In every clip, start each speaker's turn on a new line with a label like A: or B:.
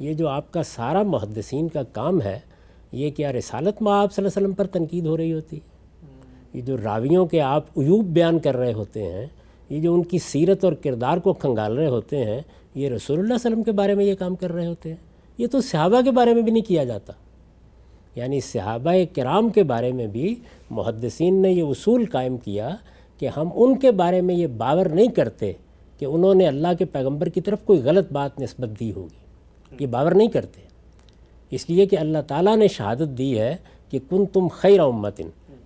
A: یہ جو آپ کا سارا محدثین کا کام ہے، یہ کیا رسالت میں آپ صلی اللہ علیہ وسلم پر تنقید ہو رہی ہوتی ہے؟ یہ جو راویوں کے آپ عیوب بیان کر رہے ہوتے ہیں، یہ جو ان کی سیرت اور کردار کو کھنگال رہے ہوتے ہیں، یہ رسول اللہ صلی اللہ علیہ وسلم کے بارے میں یہ کام کر رہے ہوتے ہیں۔ یہ تو صحابہ کے بارے میں بھی نہیں کیا جاتا۔ یعنی صحابہ کرام کے بارے میں بھی محدثین نے یہ اصول قائم کیا کہ ہم ان کے بارے میں یہ باور نہیں کرتے کہ انہوں نے اللہ کے پیغمبر کی طرف کوئی غلط بات نسبت دی ہوگی، یہ باور نہیں کرتے، اس لیے کہ اللہ تعالیٰ نے شہادت دی ہے کہ کنتم خیر امت،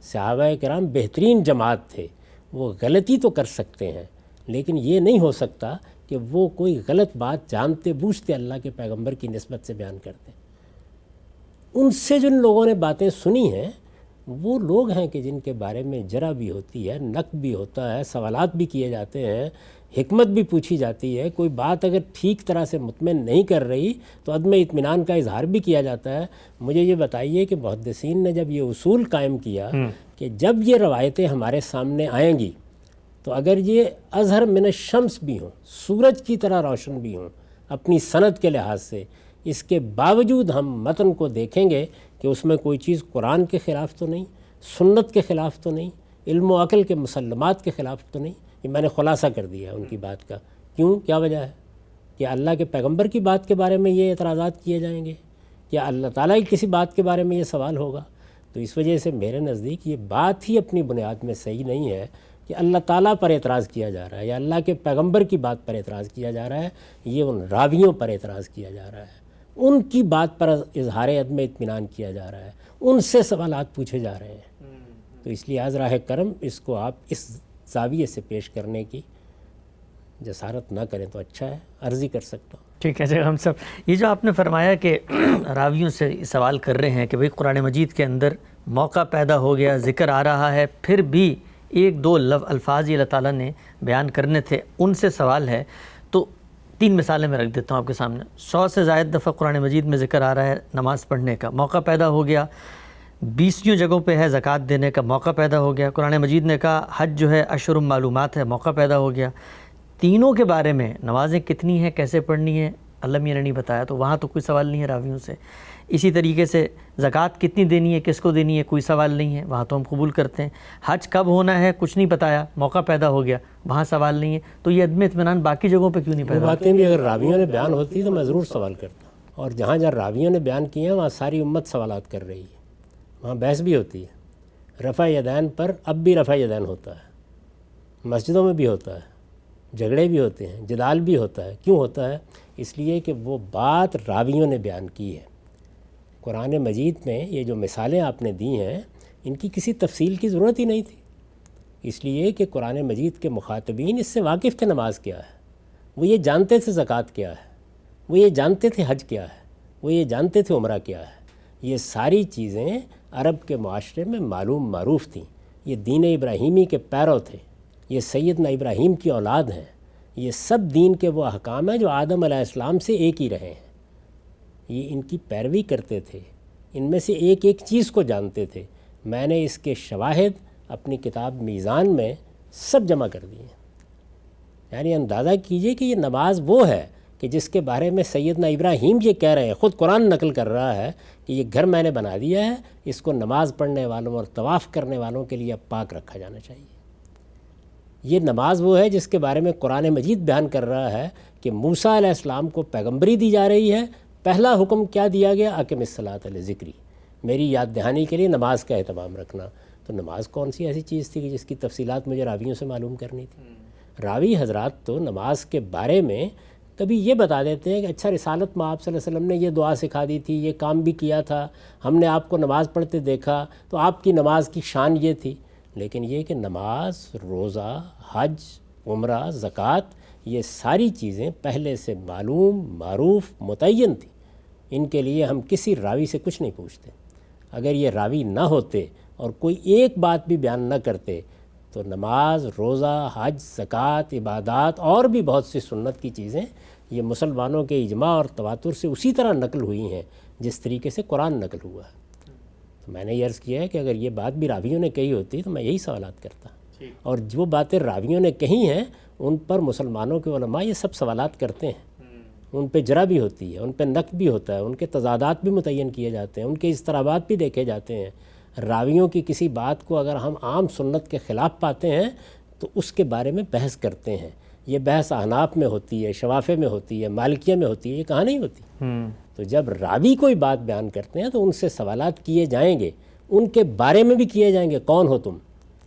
A: صحابہ کرام بہترین جماعت تھے۔ وہ غلطی تو کر سکتے ہیں، لیکن یہ نہیں ہو سکتا کہ وہ کوئی غلط بات جانتے بوجھتے اللہ کے پیغمبر کی نسبت سے بیان کرتے ہیں۔ ان سے جن لوگوں نے باتیں سنی ہیں وہ لوگ ہیں کہ جن کے بارے میں جرا بھی ہوتی ہے، نقد بھی ہوتا ہے، سوالات بھی کیے جاتے ہیں، حکمت بھی پوچھی جاتی ہے، کوئی بات اگر ٹھیک طرح سے مطمئن نہیں کر رہی تو عدم اطمینان کا اظہار بھی کیا جاتا ہے۔ مجھے یہ بتائیے کہ محدثین نے جب یہ اصول قائم کیا کہ جب یہ روایتیں ہمارے سامنے آئیں گی تو اگر یہ اظہر من الشمس بھی ہوں، سورج کی طرح روشن بھی ہوں اپنی سند کے لحاظ سے، اس کے باوجود ہم متن کو دیکھیں گے کہ اس میں کوئی چیز قرآن کے خلاف تو نہیں، سنت کے خلاف تو نہیں، علم و عقل کے مسلمات کے خلاف تو نہیں۔ یہ میں نے خلاصہ کر دیا ان کی بات کا۔ کیوں؟ کیا وجہ ہے؟ کہ اللہ کے پیغمبر کی بات کے بارے میں یہ اعتراضات کیے جائیں گے؟ کیا اللہ تعالیٰ کی کسی بات کے بارے میں یہ سوال ہوگا؟ تو اس وجہ سے میرے نزدیک یہ بات ہی اپنی بنیاد میں صحیح نہیں ہے کہ اللہ تعالیٰ پر اعتراض کیا جا رہا ہے یا اللہ کے پیغمبر کی بات پر اعتراض کیا جا رہا ہے، یہ ان راویوں پر اعتراض کیا جا رہا ہے، ان کی بات پر اظہار عدم اطمینان کیا جا رہا ہے، ان سے سوالات پوچھے جا رہے ہیں۔ تو اس لیے از راہ کرم اس کو آپ اس زاویے سے پیش کرنے کی جسارت نہ کریں تو اچھا ہے، عرضی کر سکتا ہوں۔
B: ٹھیک ہے ہم سب یہ جو آپ نے فرمایا کہ راویوں سے سوال کر رہے ہیں کہ بھئی قرآن مجید کے اندر موقع پیدا ہو گیا، ذکر آ رہا ہے، پھر بھی ایک دو الفاظ یہ اللہ تعالیٰ نے بیان کرنے تھے، ان سے سوال ہے، تو 3 مثالیں میں رکھ دیتا ہوں آپ کے سامنے۔ 100 سے زائد دفعہ قرآن مجید میں ذکر آ رہا ہے نماز پڑھنے کا، موقع پیدا ہو گیا۔ 20 جگہوں پہ ہے زکوٰۃ دینے کا، موقع پیدا ہو گیا۔ قرآن مجید نے کہا حج جو ہے اشہر معلومات ہے، موقع پیدا ہو گیا۔ تینوں کے بارے میں نمازیں کتنی ہیں، کیسے پڑھنی ہے، اللہ میاں نے نہیں بتایا، تو وہاں تو کوئی سوال نہیں ہے راویوں سے۔ اسی طریقے سے زکوٰۃ کتنی دینی ہے، کس کو دینی ہے، کوئی سوال نہیں ہے، وہاں تو ہم قبول کرتے ہیں۔ حج کب ہونا ہے کچھ نہیں بتایا، موقع پیدا ہو گیا، وہاں سوال نہیں ہے۔ تو یہ عدم اطمینان باقی جگہوں پہ کیوں نہیں پیدا؟
A: وہ باتیں بھی اگر راویوں نے بیان ہوتی تو میں ضرور سوال کرتا، اور جہاں جہاں راویوں نے بیان کیے ہیں وہاں ساری امت سوالات کر رہی ہے، وہاں بحث بھی ہوتی ہے۔ رفع یدین پر اب بھی رفع یدین ہوتا ہے، مسجدوں میں بھی ہوتا ہے، جھگڑے بھی ہوتے ہیں، جدال بھی ہوتا ہے۔ کیوں ہوتا ہے؟ اس لیے کہ وہ بات راویوں نے بیان کی ہے۔ قرآن مجید میں یہ جو مثالیں آپ نے دی ہیں ان کی کسی تفصیل کی ضرورت ہی نہیں تھی، اس لیے کہ قرآن مجید کے مخاطبین اس سے واقف تھے نماز کیا ہے، وہ یہ جانتے تھے زکوٰۃ کیا ہے، وہ یہ جانتے تھے حج کیا ہے، وہ یہ جانتے تھے عمرہ کیا ہے۔ یہ ساری چیزیں عرب کے معاشرے میں معروف تھیں۔ یہ دین ابراہیمی کے پیرو تھے، یہ سیدنا ابراہیم کی اولاد ہیں، یہ سب دین کے وہ احکام ہیں جو آدم علیہ السلام سے ایک ہی رہے ہیں۔ یہ ان کی پیروی کرتے تھے، ان میں سے ایک ایک چیز کو جانتے تھے۔ میں نے اس کے شواہد اپنی کتاب میزان میں سب جمع کر دیے ہیں۔ یعنی اندازہ کیجئے کہ یہ نماز وہ ہے کہ جس کے بارے میں سیدنا ابراہیم یہ کہہ رہے ہیں، خود قرآن نقل کر رہا ہے کہ یہ گھر میں نے بنا دیا ہے، اس کو نماز پڑھنے والوں اور طواف کرنے والوں کے لیے اب پاک رکھا جانا چاہیے۔ یہ نماز وہ ہے جس کے بارے میں قرآن مجید بیان کر رہا ہے کہ موسیٰ علیہ السلام کو پیغمبری دی جا رہی ہے، پہلا حکم کیا دیا گیا؟ اقم الصلاۃ لذکری، میری یاد دہانی کے لیے نماز کا اہتمام رکھنا۔ تو نماز کون سی ایسی چیز تھی کہ جس کی تفصیلات مجھے راویوں سے معلوم کرنی تھی؟ راوی حضرات تو نماز کے بارے میں کبھی یہ بتا دیتے ہیں کہ اچھا رسالت میں آپ صلی اللہ علیہ وسلم نے یہ دعا سکھا دی تھی، یہ کام بھی کیا تھا، ہم نے آپ کو نماز پڑھتے دیکھا تو آپ کی نماز کی شان یہ تھی۔ لیکن یہ کہ نماز، روزہ، حج، عمرہ، زکوٰۃ، یہ ساری چیزیں پہلے سے معلوم، معروف، متعین تھیں۔ ان کے لیے ہم کسی راوی سے کچھ نہیں پوچھتے۔ اگر یہ راوی نہ ہوتے اور کوئی ایک بات بھی بیان نہ کرتے تو نماز، روزہ، حج، زکوٰۃ، عبادات اور بھی بہت سی سنت کی چیزیں یہ مسلمانوں کے اجماع اور تواتر سے اسی طرح نقل ہوئی ہیں جس طریقے سے قرآن نقل ہوا ہے۔ تو میں نے یہ عرض کیا ہے کہ اگر یہ بات بھی راویوں نے کہی ہوتی تو میں یہی سوالات کرتا، اور جو باتیں راویوں نے کہی ہیں ان پر مسلمانوں کے علماء یہ سب سوالات کرتے ہیں، ان پہ جرح بھی ہوتی ہے، ان پہ نقد بھی ہوتا ہے، ان کے تضادات بھی متعین کیے جاتے ہیں، ان کے اضطرابات بھی دیکھے جاتے ہیں۔ راویوں کی کسی بات کو اگر ہم عام سنت کے خلاف پاتے ہیں تو اس کے بارے میں بحث کرتے ہیں۔ یہ بحث احناف میں ہوتی ہے، شوافع میں ہوتی ہے، مالکیہ میں ہوتی ہے، یہ کہاں نہیں ہوتی؟ تو جب راوی کوئی بات بیان کرتے ہیں تو ان سے سوالات کیے جائیں گے، ان کے بارے میں بھی کیے جائیں گے۔ کون ہو تم؟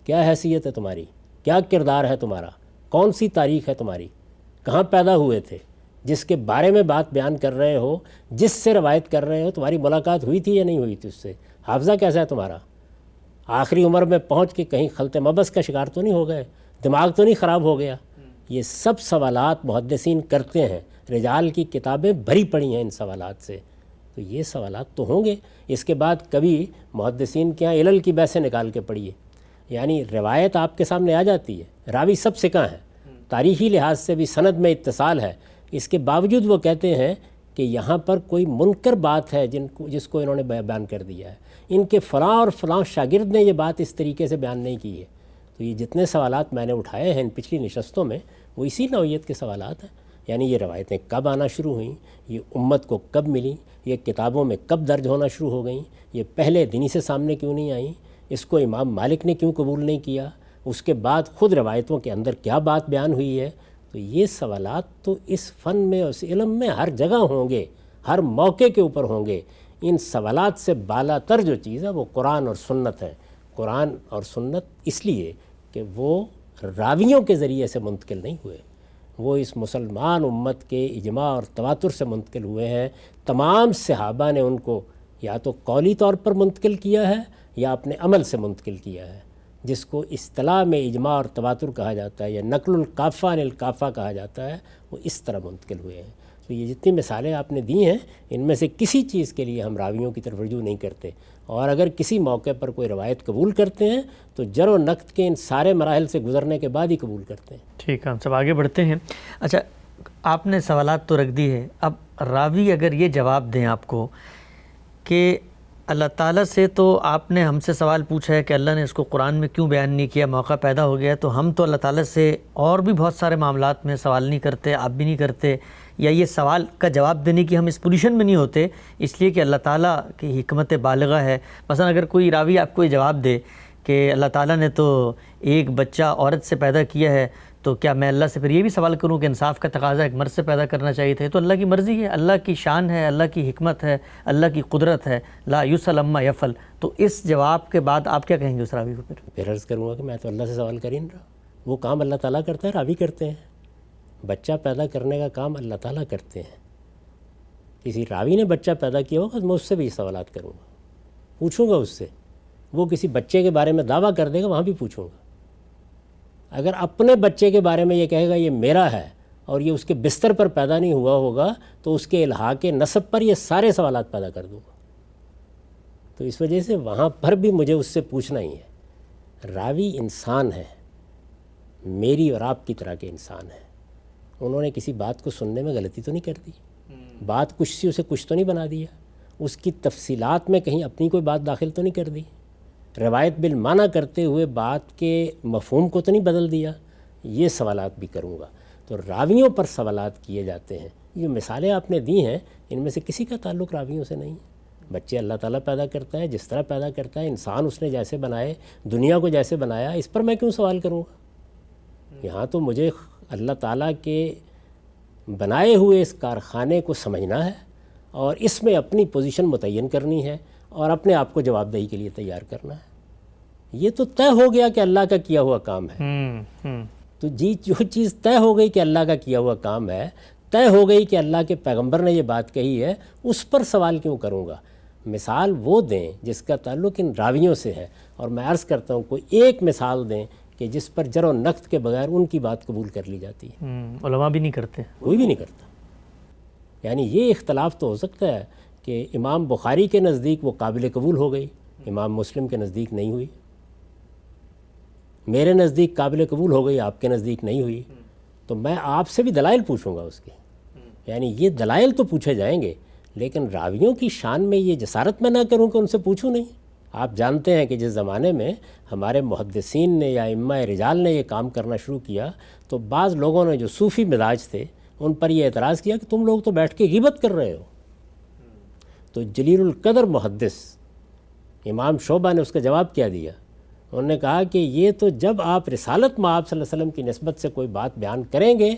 A: کیا حیثیت ہے تمہاری؟ کیا کردار ہے تمہارا؟ کون سی تاریخ ہے تمہاری؟ کہاں پیدا ہوئے تھے؟ جس کے بارے میں بات بیان کر رہے ہو، جس سے روایت کر رہے ہو، تمہاری ملاقات ہوئی تھی یا نہیں ہوئی تھی اس سے؟ حافظہ کیسا ہے تمہارا؟ آخری عمر میں پہنچ کے کہیں خلط مبس کا شکار تو نہیں ہو گئے؟ دماغ تو نہیں خراب ہو گیا؟ یہ سب سوالات محدثین کرتے ہیں، رجال کی کتابیں بھری پڑی ہیں ان سوالات سے۔ تو یہ سوالات تو ہوں گے۔ اس کے بعد کبھی محدثین کے یہاں علل کی بحثیں نکال کے پڑھیے، یعنی روایت آپ کے سامنے آ جاتی ہے، راوی سب سکہ ہیں، تاریخی لحاظ سے بھی سند میں اتصال ہے، اس کے باوجود وہ کہتے ہیں کہ یہاں پر کوئی منکر بات ہے جس کو انہوں نے بیان کر دیا ہے، ان کے فلاں اور فلاں شاگرد نے یہ بات اس طریقے سے بیان نہیں کی ہے۔ تو یہ جتنے سوالات میں نے اٹھائے ہیں ان پچھلی نشستوں میں وہ اسی نوعیت کے سوالات ہیں، یعنی یہ روایتیں کب آنا شروع ہوئیں، یہ امت کو کب ملیں، یہ کتابوں میں کب درج ہونا شروع ہو گئیں، یہ پہلے دن ہی سے سامنے کیوں نہیں آئیں، اس کو امام مالک نے کیوں قبول نہیں کیا، اس کے بعد خود روایتوں کے اندر کیا بات بیان ہوئی ہے۔ تو یہ سوالات تو اس فن میں، اس علم میں ہر جگہ ہوں گے، ہر موقع کے اوپر ہوں گے۔ ان سوالات سے بالا تر جو چیز ہے وہ قرآن اور سنت ہے۔ قرآن اور سنت اس لیے کہ وہ راویوں کے ذریعے سے منتقل نہیں ہوئے، وہ اس مسلمان امت کے اجماع اور تواتر سے منتقل ہوئے ہیں۔ تمام صحابہ نے ان کو یا تو قولی طور پر منتقل کیا ہے یا اپنے عمل سے منتقل کیا ہے، جس کو اصطلاح میں اجماع اور تواتر کہا جاتا ہے یا نقل الکافہ عن الکافہ کہا جاتا ہے، وہ اس طرح منتقل ہوئے ہیں۔ تو یہ جتنی مثالیں آپ نے دی ہیں ان میں سے کسی چیز کے لیے ہم راویوں کی طرف رجوع نہیں کرتے، اور اگر کسی موقع پر کوئی روایت قبول کرتے ہیں تو جر و نقد کے ان سارے مراحل سے گزرنے کے بعد ہی قبول کرتے ہیں۔
B: ٹھیک ہے، ہم سب آگے بڑھتے ہیں۔ اچھا، آپ نے سوالات تو رکھ دی ہے، اب راوی اگر یہ جواب دیں آپ کو کہ اللہ تعالیٰ سے، تو آپ نے ہم سے سوال پوچھا ہے کہ اللہ نے اس کو قرآن میں کیوں بیان نہیں کیا، موقع پیدا ہو گیا، تو ہم تو اللہ تعالیٰ سے اور بھی بہت سارے معاملات میں سوال نہیں کرتے، آپ بھی نہیں کرتے، یا یہ سوال کا جواب دینے کی ہم اس پوزیشن میں نہیں ہوتے اس لیے کہ اللہ تعالیٰ کی حکمت بالغہ ہے۔ مثلا اگر کوئی راوی آپ کو یہ جواب دے کہ اللہ تعالیٰ نے تو ایک بچہ عورت سے پیدا کیا ہے، تو کیا میں اللہ سے پھر یہ بھی سوال کروں کہ انصاف کا تقاضا ایک مرد سے پیدا کرنا چاہیے تھا؟ تو اللہ کی مرضی ہے، اللہ کی شان ہے، اللہ کی حکمت ہے، اللہ کی قدرت ہے، لا یسأل عما یفعل۔ تو اس جواب کے بعد آپ کیا کہیں گے اس راوی کو؟
A: پھر عرض کروں گا کہ میں تو اللہ سے سوال کر ہی نہیں رہا، وہ کام اللہ تعالیٰ کرتا ہے، راوی کرتے ہیں۔ بچہ پیدا کرنے کا کام اللہ تعالیٰ کرتے ہیں۔ کسی راوی نے بچہ پیدا کیا ہوگا تو میں اس سے بھی سوالات کروں گا، پوچھوں گا اس سے۔ وہ کسی بچے کے بارے میں دعویٰ کر دے گا، وہاں بھی پوچھوں گا۔ اگر اپنے بچے کے بارے میں یہ کہے گا یہ میرا ہے اور یہ اس کے بستر پر پیدا نہیں ہوا ہوگا، تو اس کے الحاق نسب پر یہ سارے سوالات پیدا کر دوں گا۔ تو اس وجہ سے وہاں پر بھی مجھے اس سے پوچھنا ہی ہے۔ راوی انسان ہے، میری اور آپ کی طرح کے انسان ہیں، انہوں نے کسی بات کو سننے میں غلطی تو نہیں کر دی، بات کچھ سی اسے کچھ تو نہیں بنا دیا، اس کی تفصیلات میں کہیں اپنی کوئی بات داخل تو نہیں کر دی، روایت بالمعنی کرتے ہوئے بات کے مفہوم کو تو نہیں بدل دیا۔ یہ سوالات بھی کروں گا۔ تو راویوں پر سوالات کیے جاتے ہیں۔ یہ مثالیں آپ نے دی ہیں، ان میں سے کسی کا تعلق راویوں سے نہیں ہے۔ بچے اللہ تعالیٰ پیدا کرتا ہے، جس طرح پیدا کرتا ہے، انسان اس نے جیسے بنائے، دنیا کو جیسے بنایا، اس پر میں کیوں سوال کروں گا؟ یہاں تو مجھے اللہ تعالیٰ کے بنائے ہوئے اس کارخانے کو سمجھنا ہے اور اس میں اپنی پوزیشن متعین کرنی ہے اور اپنے آپ کو جواب دہی کے لیے تیار کرنا ہے۔ یہ تو طے ہو گیا کہ اللہ کا کیا ہوا کام ہے۔ تو جو چیز طے ہو گئی کہ اللہ کا کیا ہوا کام ہے، طے ہو گئی کہ اللہ کے پیغمبر نے یہ بات کہی ہے، اس پر سوال کیوں کروں گا؟ مثال وہ دیں جس کا تعلق ان راویوں سے ہے، اور میں عرض کرتا ہوں کوئی ایک مثال دیں کہ جس پر جر و نقد کے بغیر ان کی بات قبول کر لی جاتی ہے۔
B: علماء بھی نہیں کرتے،
A: کوئی بھی نہیں کرتا۔ یعنی یہ اختلاف تو ہو سکتا ہے کہ امام بخاری کے نزدیک وہ قابل قبول ہو گئی، امام مسلم کے نزدیک نہیں ہوئی، میرے نزدیک قابل قبول ہو گئی، آپ کے نزدیک نہیں ہوئی، تو میں آپ سے بھی دلائل پوچھوں گا اس کے۔ یعنی یہ دلائل تو پوچھے جائیں گے، لیکن راویوں کی شان میں یہ جسارت میں نہ کروں کہ ان سے پوچھوں نہیں۔ آپ جانتے ہیں کہ جس زمانے میں ہمارے محدثین نے یا ائمہ رجال نے یہ کام کرنا شروع کیا، تو بعض لوگوں نے جو صوفی مزاج تھے ان پر یہ اعتراض کیا کہ تم لوگ تو بیٹھ کے غیبت کر رہے ہو. تو جلیل القدر محدث امام شعبہ نے اس کا جواب کیا دیا. انہوں نے کہا کہ یہ تو جب آپ رسالت مآب صلی اللہ علیہ وسلم کی نسبت سے کوئی بات بیان کریں گے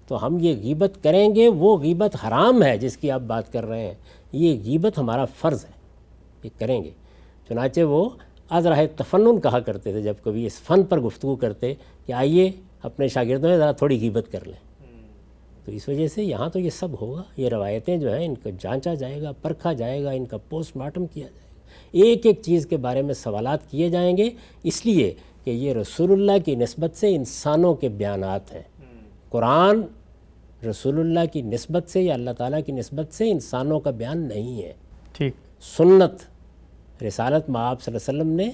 A: تو ہم یہ غیبت کریں گے. وہ غیبت حرام ہے جس کی آپ بات کر رہے ہیں, یہ غیبت ہمارا فرض ہے, یہ کریں گے. چنانچہ وہ از راہ تفنن کہا کرتے تھے جب کبھی اس فن پر گفتگو کرتے کہ آئیے اپنے شاگردوں میں ذرا تھوڑی غیبت کر لیں. تو اس وجہ سے یہاں تو یہ سب ہوگا. یہ روایتیں جو ہیں ان کو جانچا جائے گا, پرکھا جائے گا, ان کا پوسٹ مارٹم کیا جائے گا, ایک ایک چیز کے بارے میں سوالات کیے جائیں گے, اس لیے کہ یہ رسول اللہ کی نسبت سے انسانوں کے بیانات ہیں. قرآن رسول اللہ کی نسبت سے یا اللہ تعالیٰ کی نسبت سے انسانوں کا بیان نہیں ہے.
B: ٹھیک.
A: سنت رسالت مآب صلی اللہ علیہ وسلم نے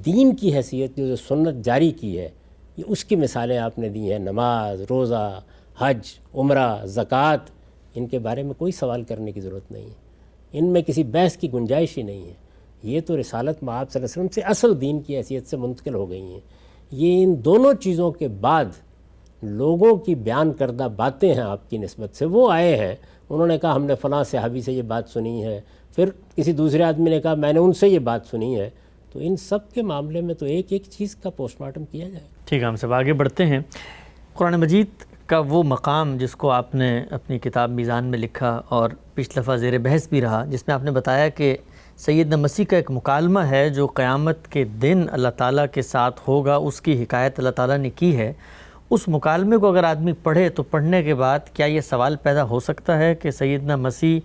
A: دین کی حیثیت جو سنت جاری کی ہے, یہ اس کی مثالیں آپ نے دی ہیں. نماز, روزہ, حج, عمرہ, زکوٰۃ, ان کے بارے میں کوئی سوال کرنے کی ضرورت نہیں ہے, ان میں کسی بحث کی گنجائش ہی نہیں ہے. یہ تو رسالت مآب صلی اللہ علیہ وسلم سے اصل دین کی حیثیت سے منتقل ہو گئی ہیں. یہ ان دونوں چیزوں کے بعد لوگوں کی بیان کردہ باتیں ہیں آپ کی نسبت سے. وہ آئے ہیں, انہوں نے کہا ہم نے فلاں صحابی سے یہ بات سنی ہے, پھر کسی دوسرے آدمی نے کہا میں نے ان سے یہ بات سنی ہے. تو ان سب کے معاملے میں تو ایک ایک چیز کا پوسٹ مارٹم کیا جائے.
B: ٹھیک ہے, ہم سب آگے بڑھتے ہیں. قرآن مجید کا وہ مقام جس کو آپ نے اپنی کتاب میزان میں لکھا اور پچھلی دفعہ زیر بحث بھی رہا, جس میں آپ نے بتایا کہ سیدنا مسیح کا ایک مکالمہ ہے جو قیامت کے دن اللہ تعالیٰ کے ساتھ ہوگا, اس کی حکایت اللہ تعالیٰ نے کی ہے. اس مکالمے کو اگر آدمی پڑھے تو پڑھنے کے بعد کیا یہ سوال پیدا ہو سکتا ہے کہ سیدنا مسیح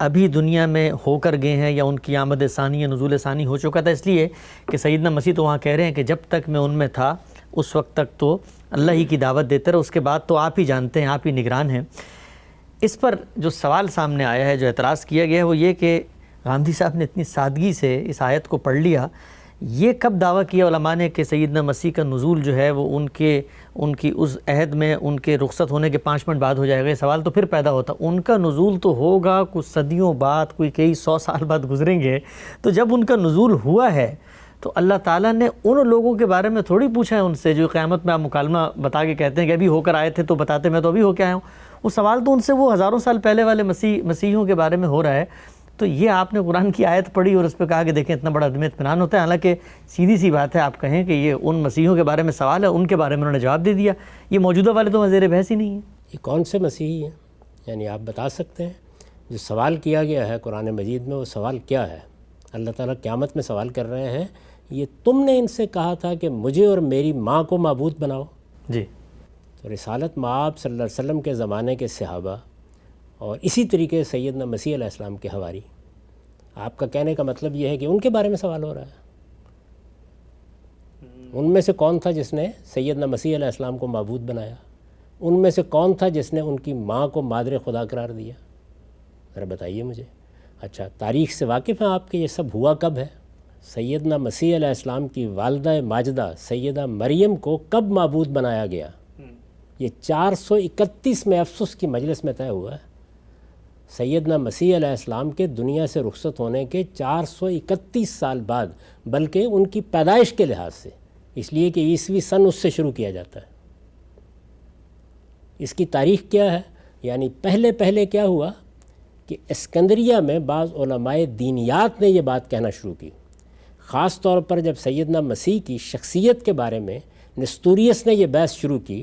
B: ابھی دنیا میں ہو کر گئے ہیں یا ان کی آمد ثانی یا نزول ثانی ہو چکا تھا؟ اس لیے کہ سیدنا مسیح تو وہاں کہہ رہے ہیں کہ جب تک میں ان میں تھا اس وقت تک تو اللہ ہی کی دعوت دیتے رہے, اس کے بعد تو آپ ہی جانتے ہیں, آپ ہی نگران ہیں. اس پر جو سوال سامنے آیا ہے, جو اعتراض کیا گیا ہے, وہ یہ کہ گاندھی صاحب نے اتنی سادگی سے اس آیت کو پڑھ لیا. یہ کب دعویٰ کیا علماء نے کہ سیدنا مسیح کا نزول جو ہے وہ ان کی اس عہد میں ان کے رخصت ہونے کے 5 منٹ بعد ہو جائے گا؟ یہ سوال تو پھر پیدا ہوتا. ان کا نزول تو ہوگا کچھ صدیوں بعد, کوئی کئی 100 سال بعد گزریں گے. تو جب ان کا نزول ہوا ہے تو اللہ تعالیٰ نے ان لوگوں کے بارے میں تھوڑی پوچھا ہے ان سے جو قیامت میں آپ مکالمہ بتا کے کہتے ہیں کہ ابھی ہو کر آئے تھے تو بتاتے میں تو ابھی ہو کے آیا ہوں. وہ سوال تو ان سے وہ ہزاروں سال پہلے والے مسیحیوں کے بارے میں ہو رہا ہے. تو یہ آپ نے قرآن کی آیت پڑھی اور اس پہ کہا کہ دیکھیں اتنا بڑا عدم اطمینان ہوتا ہے. حالانکہ سیدھی سی بات ہے, آپ کہیں کہ یہ ان مسیحیوں کے بارے میں سوال ہے, ان کے بارے میں انہوں نے جواب دے دیا. یہ موجودہ والے تو زیر بحث ہی نہیں ہیں.
A: یہ کون سے مسیحی ہیں؟ یعنی آپ بتا سکتے ہیں جو سوال کیا گیا ہے قرآن مجید میں, وہ سوال کیا ہے؟ اللہ تعالیٰ قیامت میں سوال کر رہے ہیں, یہ تم نے ان سے کہا تھا کہ مجھے اور میری ماں کو معبود بناؤ.
B: جی.
A: تو رسالت مآب صلی اللہ علیہ وسلم کے زمانے کے صحابہ اور اسی طریقے سیدنا مسیح علیہ السلام کے حواری, آپ کا کہنے کا مطلب یہ ہے کہ ان کے بارے میں سوال ہو رہا ہے. ان میں سے کون تھا جس نے سیدنا مسیح علیہ السلام کو معبود بنایا؟ ان میں سے کون تھا جس نے ان کی ماں کو مادر خدا قرار دیا؟ ذرا بتائیے مجھے. اچھا, تاریخ سے واقف ہیں آپ کہ یہ سب ہوا کب ہے؟ سیدنا مسیح علیہ السلام کی والدہ ماجدہ سیدہ مریم کو کب معبود بنایا گیا؟ یہ 431 میں افسوس کی مجلس میں طے ہوا ہے. سیدنا مسیح علیہ السلام کے دنیا سے رخصت ہونے کے 431 سال بعد, بلکہ ان کی پیدائش کے لحاظ سے, اس لیے کہ عیسوی سن اس سے شروع کیا جاتا ہے. اس کی تاریخ کیا ہے؟ یعنی پہلے کیا ہوا کہ اسکندریہ میں بعض علماء دینیات نے یہ بات کہنا شروع کی, خاص طور پر جب سیدنا مسیح کی شخصیت کے بارے میں نستوریس نے یہ بحث شروع کی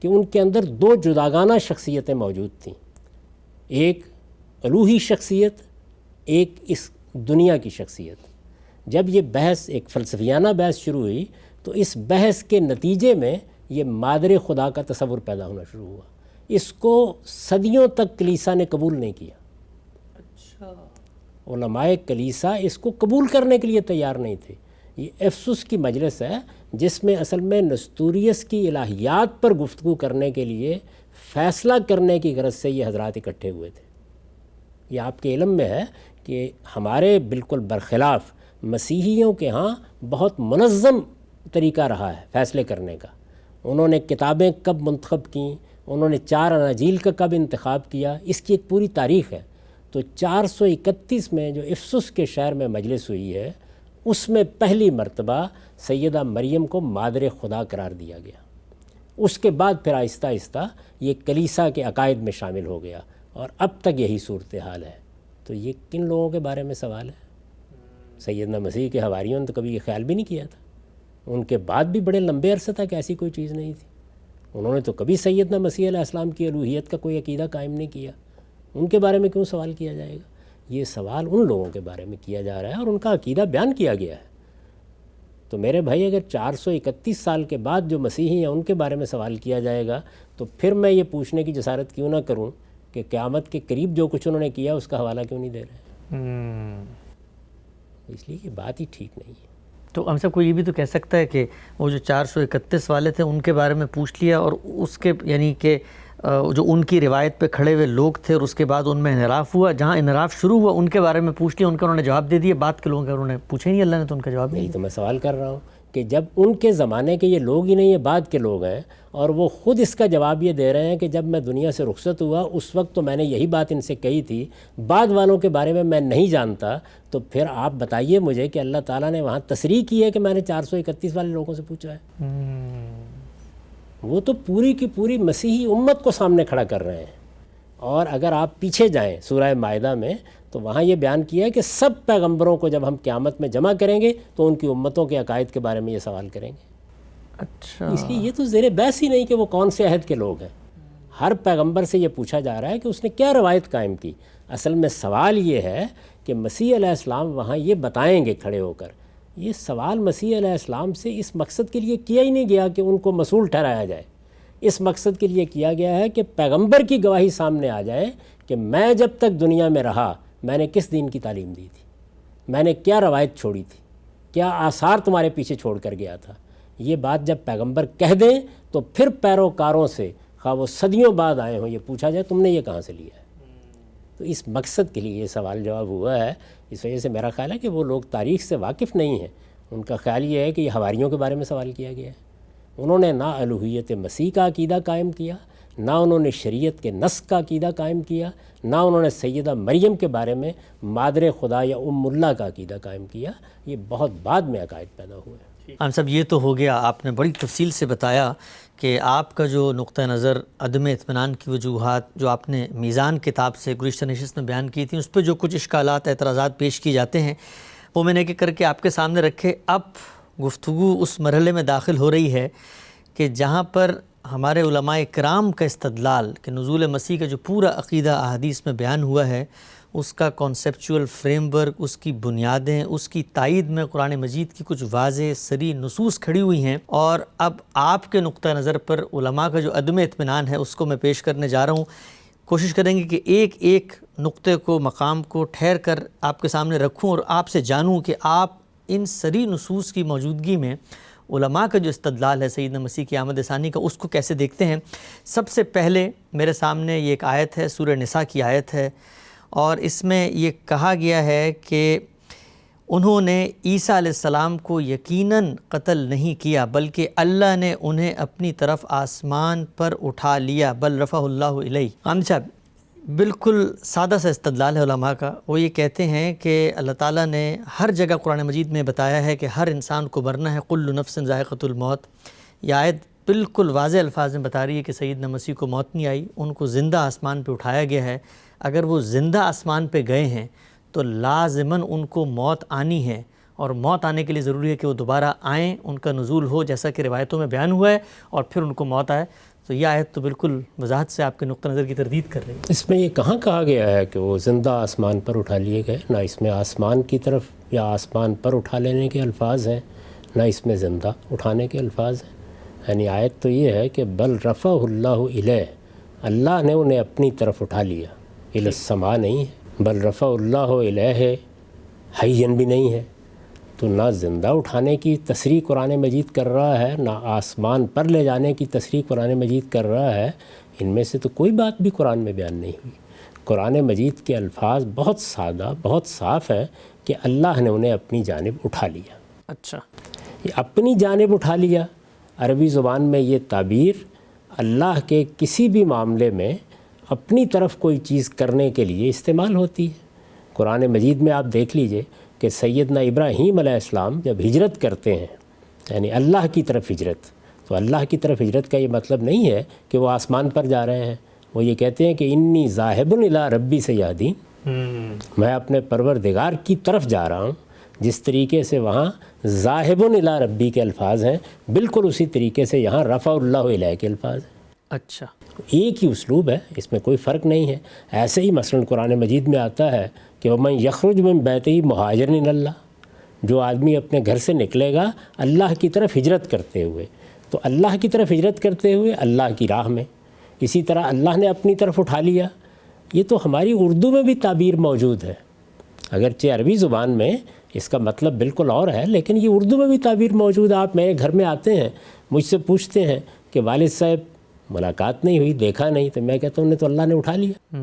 A: کہ ان کے اندر 2 جداگانہ شخصیتیں موجود تھیں, ایک الوہی شخصیت, ایک اس دنیا کی شخصیت. جب یہ بحث ایک فلسفیانہ بحث شروع ہوئی تو اس بحث کے نتیجے میں یہ مادر خدا کا تصور پیدا ہونا شروع ہوا. اس کو صدیوں تک کلیسا نے قبول نہیں کیا.
B: اچھا.
A: علماء کلیسا اس کو قبول کرنے کے لیے تیار نہیں تھے. یہ افسوس کی مجلس ہے جس میں اصل میں نستوریس کی الہیات پر گفتگو کرنے کے لیے فیصلہ کرنے کی غرض سے یہ حضرات اکٹھے ہوئے تھے. یہ آپ کے علم میں ہے کہ ہمارے بالکل برخلاف مسیحیوں کے ہاں بہت منظم طریقہ رہا ہے فیصلے کرنے کا. انہوں نے کتابیں کب منتخب کیں, انہوں نے 4 اناجیل کا کب انتخاب کیا, اس کی ایک پوری تاریخ ہے. تو 431 میں جو افسس کے شہر میں مجلس ہوئی ہے, اس میں پہلی مرتبہ سیدہ مریم کو مادر خدا قرار دیا گیا. اس کے بعد پھر آہستہ آہستہ یہ کلیسا کے عقائد میں شامل ہو گیا اور اب تک یہی صورتحال ہے۔ تو یہ کن لوگوں کے بارے میں سوال ہے؟ سیدنا مسیح کے حواریوں نے تو کبھی یہ خیال بھی نہیں کیا تھا، ان کے بعد بھی بڑے لمبے عرصے تک ایسی کوئی چیز نہیں تھی، انہوں نے تو کبھی سیدنا مسیح علیہ السلام کی الوہیت کا کوئی عقیدہ قائم نہیں کیا، ان کے بارے میں کیوں سوال کیا جائے گا؟ یہ سوال ان لوگوں کے بارے میں کیا جا رہا ہے اور ان کا عقیدہ بیان کیا گیا ہے۔ تو میرے بھائی اگر 431 سال کے بعد جو مسیحی ہیں ان کے بارے میں سوال کیا جائے گا تو پھر میں یہ پوچھنے کی جسارت کیوں نہ کروں کہ قیامت کے قریب جو کچھ انہوں نے کیا اس کا حوالہ کیوں نہیں دے رہے؟ اس لیے یہ بات ہی ٹھیک نہیں ہے۔
B: تو ہم سب کو یہ بھی تو کہہ سکتا ہے کہ وہ جو 431 والے تھے ان کے بارے میں پوچھ لیا اور اس کے یعنی کہ جو ان کی روایت پہ کھڑے ہوئے لوگ تھے اور اس کے بعد ان میں انحراف ہوا، جہاں انحراف شروع ہوا ان کے بارے میں پوچھ لیا، ان کا انہوں نے جواب دے دیا، بعد کے لوگوں کا انہوں نے پوچھا ہی نہیں، اللہ نے تو ان کا جواب نہیں
A: یہی تو میں سوال کر رہا ہوں کہ جب ان کے زمانے کے یہ لوگ ہی نہیں، یہ بعد کے لوگ ہیں، اور وہ خود اس کا جواب یہ دے رہے ہیں کہ جب میں دنیا سے رخصت ہوا اس وقت تو میں نے یہی بات ان سے کہی تھی، بعد والوں کے بارے میں نہیں جانتا، تو پھر آپ بتائیے مجھے کہ اللہ تعالیٰ نے وہاں تصریح کی ہے کہ میں نے 431 والے لوگوں سے پوچھا ہے؟ وہ تو پوری کی پوری مسیحی امت کو سامنے کھڑا کر رہے ہیں۔ اور اگر آپ پیچھے جائیں سورہ مائدہ میں تو وہاں یہ بیان کیا ہے کہ سب پیغمبروں کو جب ہم قیامت میں جمع کریں گے تو ان کی امتوں کے عقائد کے بارے میں یہ سوال کریں گے۔
B: اچھا،
A: اس لیے یہ تو زیر بحث ہی نہیں کہ وہ کون سے عہد کے لوگ ہیں، ہر پیغمبر سے یہ پوچھا جا رہا ہے کہ اس نے کیا روایت قائم کی۔ اصل میں سوال یہ ہے کہ مسیح علیہ السلام وہاں یہ بتائیں گے کھڑے ہو کر۔ یہ سوال مسیح علیہ السلام سے اس مقصد کے لیے کیا ہی نہیں گیا کہ ان کو مسئول ٹھہرایا جائے، اس مقصد کے لیے کیا گیا ہے کہ پیغمبر کی گواہی سامنے آ جائے کہ میں جب تک دنیا میں رہا میں نے کس دین کی تعلیم دی تھی، میں نے کیا روایت چھوڑی تھی، کیا آثار تمہارے پیچھے چھوڑ کر گیا تھا۔ یہ بات جب پیغمبر کہہ دیں تو پھر پیروکاروں سے خواہ وہ صدیوں بعد آئے ہوں یہ پوچھا جائے تم نے یہ کہاں سے لیا ہے۔ تو اس مقصد کے لیے یہ سوال جواب ہوا ہے۔ اس وجہ سے میرا خیال ہے کہ وہ لوگ تاریخ سے واقف نہیں ہیں، ان کا خیال یہ ہے کہ یہ حواریوں کے بارے میں سوال کیا گیا ہے۔ انہوں نے نہ الوہیت مسیح کا عقیدہ قائم کیا، نہ انہوں نے شریعت کے نسخ کا عقیدہ قائم کیا، نہ انہوں نے سیدہ مریم کے بارے میں مادر خدا یا ام اللہ کا عقیدہ قائم کیا۔ یہ بہت بعد میں عقائد پیدا ہوئے۔
B: ہم سب یہ تو ہو گیا، آپ نے بڑی تفصیل سے بتایا کہ آپ کا جو نقطہ نظر عدم اطمینان کی وجوہات جو آپ نے میزان کتاب سے گزشتہ نشست میں بیان کی تھیں، اس پہ جو کچھ اشکالات اعتراضات پیش کی جاتے ہیں وہ میں نے ایک ایک کر کے آپ کے سامنے رکھے۔ اب گفتگو اس مرحلے میں داخل ہو رہی ہے کہ جہاں پر ہمارے علماء کرام کا استدلال کہ نزول مسیح کا جو پورا عقیدہ احادیث میں بیان ہوا ہے اس کا کانسیپچول فریم ورک، اس کی بنیادیں، اس کی تائید میں قرآن مجید کی کچھ واضح صریح نصوص کھڑی ہوئی ہیں، اور اب آپ کے نقطہ نظر پر علماء کا جو عدم اطمینان ہے اس کو میں پیش کرنے جا رہا ہوں۔ کوشش کریں گے کہ ایک ایک نقطے کو، مقام کو ٹھہر کر آپ کے سامنے رکھوں اور آپ سے جانوں کہ آپ ان صریح نصوص کی موجودگی میں علماء کا جو استدلال ہے سیدنا مسیح کی آمد ثانی کا اس کو کیسے دیکھتے ہیں۔ سب سے پہلے میرے سامنے یہ ایک آیت ہے، سورہ نساء کی آیت ہے، اور اس میں یہ کہا گیا ہے کہ انہوں نے عیسیٰ علیہ السلام کو یقیناً قتل نہیں کیا بلکہ اللہ نے انہیں اپنی طرف آسمان پر اٹھا لیا، بل رفعہ اللہ الیہ۔ غامدی صاحب، بالکل سادہ سا استدلال ہے علماء کا، وہ یہ کہتے ہیں کہ اللہ تعالیٰ نے ہر جگہ قرآن مجید میں بتایا ہے کہ ہر انسان کو مرنا ہے، کل نفس ذائقۃ الموت۔ یہ آیت بالکل واضح الفاظ میں بتا رہی ہے کہ سیدنا مسیح کو موت نہیں آئی، ان کو زندہ آسمان پہ اٹھایا گیا ہے۔ اگر وہ زندہ آسمان پہ گئے ہیں تو لازماً ان کو موت آنی ہے، اور موت آنے کے لیے ضروری ہے کہ وہ دوبارہ آئیں، ان کا نزول ہو جیسا کہ روایتوں میں بیان ہوا ہے، اور پھر ان کو موت آئے۔ تو یہ آیت تو بالکل وضاحت سے آپ کے نقطہ نظر کی تردید کر رہی ہے۔
A: اس میں یہ کہاں کہا گیا ہے کہ وہ زندہ آسمان پر اٹھا لیے گئے؟ نہ اس میں آسمان کی طرف یا آسمان پر اٹھا لینے کے الفاظ ہیں، نہ اس میں زندہ اٹھانے کے الفاظ ہیں۔ یعنی آیت تو یہ ہے کہ بل رفعہ اللہ الیہ، اللہ نے انہیں اپنی طرف اٹھا لیا، الی السماء نہیں ہے، بل رفعہ اللہ الیہ ہے، حیّن بھی نہیں ہے۔ تو نہ زندہ اٹھانے کی تصریح قرآن مجید کر رہا ہے، نہ آسمان پر لے جانے کی تصریح قرآن مجید کر رہا ہے۔ ان میں سے تو کوئی بات بھی قرآن میں بیان نہیں ہوئی۔ قرآن مجید کے الفاظ بہت سادہ، بہت صاف ہے کہ اللہ نے انہیں اپنی جانب اٹھا لیا۔
B: اچھا،
A: یہ اپنی جانب اٹھا لیا، عربی زبان میں یہ تعبیر اللہ کے کسی بھی معاملے میں اپنی طرف کوئی چیز کرنے کے لیے استعمال ہوتی ہے۔ قرآن مجید میں آپ دیکھ لیجئے کہ سیدنا ابراہیم علیہ السلام جب ہجرت کرتے ہیں، یعنی اللہ کی طرف ہجرت، تو اللہ کی طرف ہجرت کا یہ مطلب نہیں ہے کہ وہ آسمان پر جا رہے ہیں. وہ یہ کہتے ہیں کہ انی ذاہب الی ربی سیہدین، میں اپنے پروردگار کی طرف جا رہا ہوں. جس طریقے سے وہاں ذاہب الی ربی کے الفاظ ہیں، بالکل اسی طریقے سے یہاں رفع اللہ الیہ کے الفاظ ہیں.
B: اچھا،
A: ایک ہی اسلوب ہے، اس میں کوئی فرق نہیں ہے. ایسے ہی مثلا قرآن مجید میں آتا ہے کہ وَمَن یخرج من بیتہ مہاجرا الی اللہ، جو آدمی اپنے گھر سے نکلے گا اللہ کی طرف ہجرت کرتے ہوئے، تو اللہ کی طرف ہجرت کرتے ہوئے اللہ کی راہ میں. اسی طرح اللہ نے اپنی طرف اٹھا لیا. یہ تو ہماری اردو میں بھی تعبیر موجود ہے، اگرچہ عربی زبان میں اس کا مطلب بالکل اور ہے، لیکن یہ اردو میں بھی تعبیر موجود ہے. آپ میرے گھر میں آتے ہیں، مجھ سے پوچھتے ہیں کہ والد صاحب ملاقات نہیں ہوئی، دیکھا نہیں، تو میں کہتا ہوں تو اللہ نے اٹھا لیا،